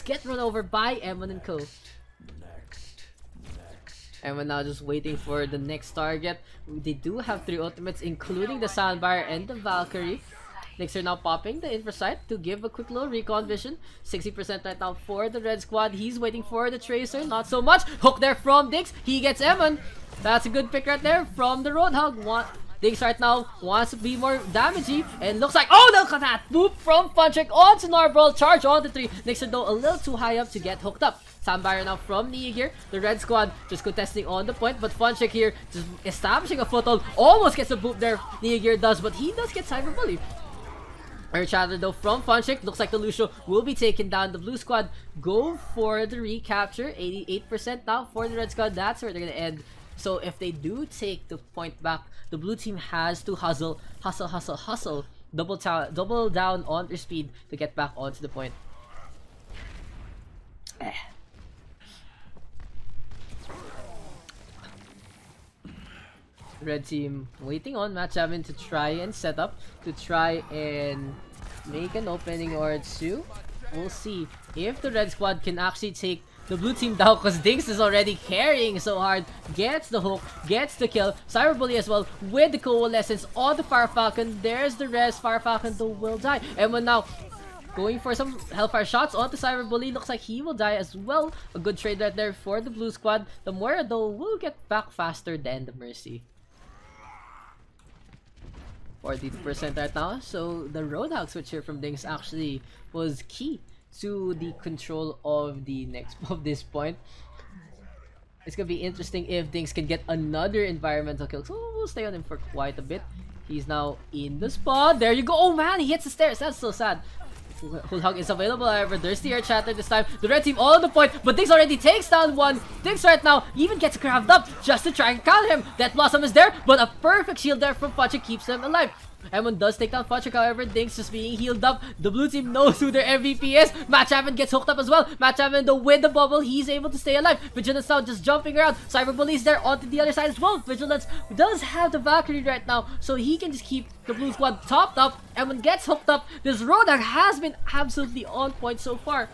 get run over by Emon and Co. And we're now just waiting for the next target. They do have 3 ultimates, including the Soundbar and the Valkyrie. Nixer now popping the Infrasight to give a quick little recon vision. 60% right now for the red squad. He's waiting for the Tracer. Not so much. Hook there from Dix. He gets Emon. That's a good pick right there from the Roadhog. Dix right now wants to be more damagey. And looks like, oh, look at that. Boop from Funtrick onto Narbral. Charge on the 3. Nixer though a little too high up to get hooked up. Soundbarrier now from Negear. The red squad just contesting on the point, but Funtrick here just establishing a foothold. Almost gets a boop there. Negear does, but he does get cyberbullied. Air Chatter though from Funtrick. Looks like the Lucio will be taken down. The blue squad go for the recapture. 88% now for the red squad. That's where they're gonna end. So if they do take the point back, the blue team has to hustle. Double down on their speed to get back onto the point. Red team waiting on Match Avin to try and set up, to try and make an opening or two. We'll see if the red squad can actually take the blue team down because Daks is already carrying so hard. Gets the hook, gets the kill. Cyber Bully as well with the coalescence on the Fire Falcon. There's the res. Fire Falcon though will die. And when now going for some Hellfire shots onto Cyber Bully. Looks like he will die as well. A good trade right there for the blue squad. The Moira though will get back faster than the Mercy. 42% right now. So the Roadhog switch here from Daks actually was key to the control of the next of this point. It's gonna be interesting if Daks can get another environmental kill. So we'll stay on him for quite a bit. He's now in the spot. There you go. Oh man, he hits the stairs. That's so sad. Full Hug is available, however. There's the air chatter this time. The red team all on the point, but Daks already takes down one. Daks right now even gets grabbed up just to try and counter him. Death Blossom is there, but a perfect shield there from Funchik keeps him alive. M1 does take down Funchik, however. Daks just being healed up. The blue team knows who their MVP is. Matchavan gets hooked up as well. Matchavan though with the bubble, he's able to stay alive. Vigilance now just jumping around. Cyber Bully is there onto the other side as well. Vigilance does have the Valkyrie right now, so he can just keep the blue squad topped up. M1 gets hooked up. This Roadhog has been absolutely on point so far.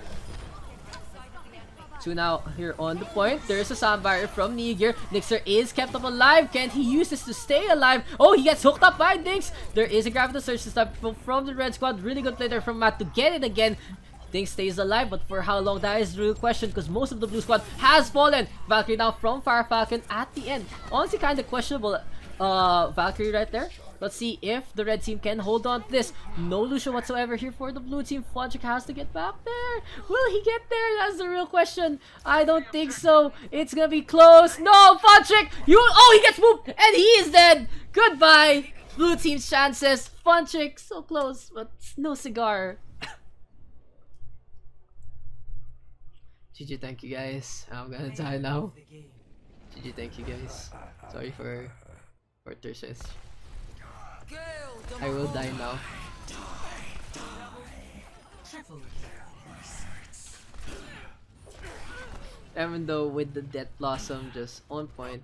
So now here on the point, there's a sound barrier from Neogear. Nixer is kept up alive. Can't he use this to stay alive? Oh, he gets hooked up by Daks. There is a Graviton Surge this time from the red squad. Really good play there from Matt to get it again. Daks stays alive, but for how long, that is the real question, because most of the blue squad has fallen. Valkyrie now from Fire Falcon at the end. Honestly, kind of questionable Valkyrie right there. Let's see if the red team can hold on to this. No Lucio whatsoever here for the blue team. Funchik has to get back there. Will he get there? That's the real question. I don't think so. It's gonna be close. No, Funchik! Oh, he gets moved! And he is dead! Goodbye! Blue team's chances. Funchik, so close, but no cigar. GG, thank you guys. I'm gonna die now. GG, thank you guys. Sorry for Tertius. I will die now. Even though with the Death Blossom just on point,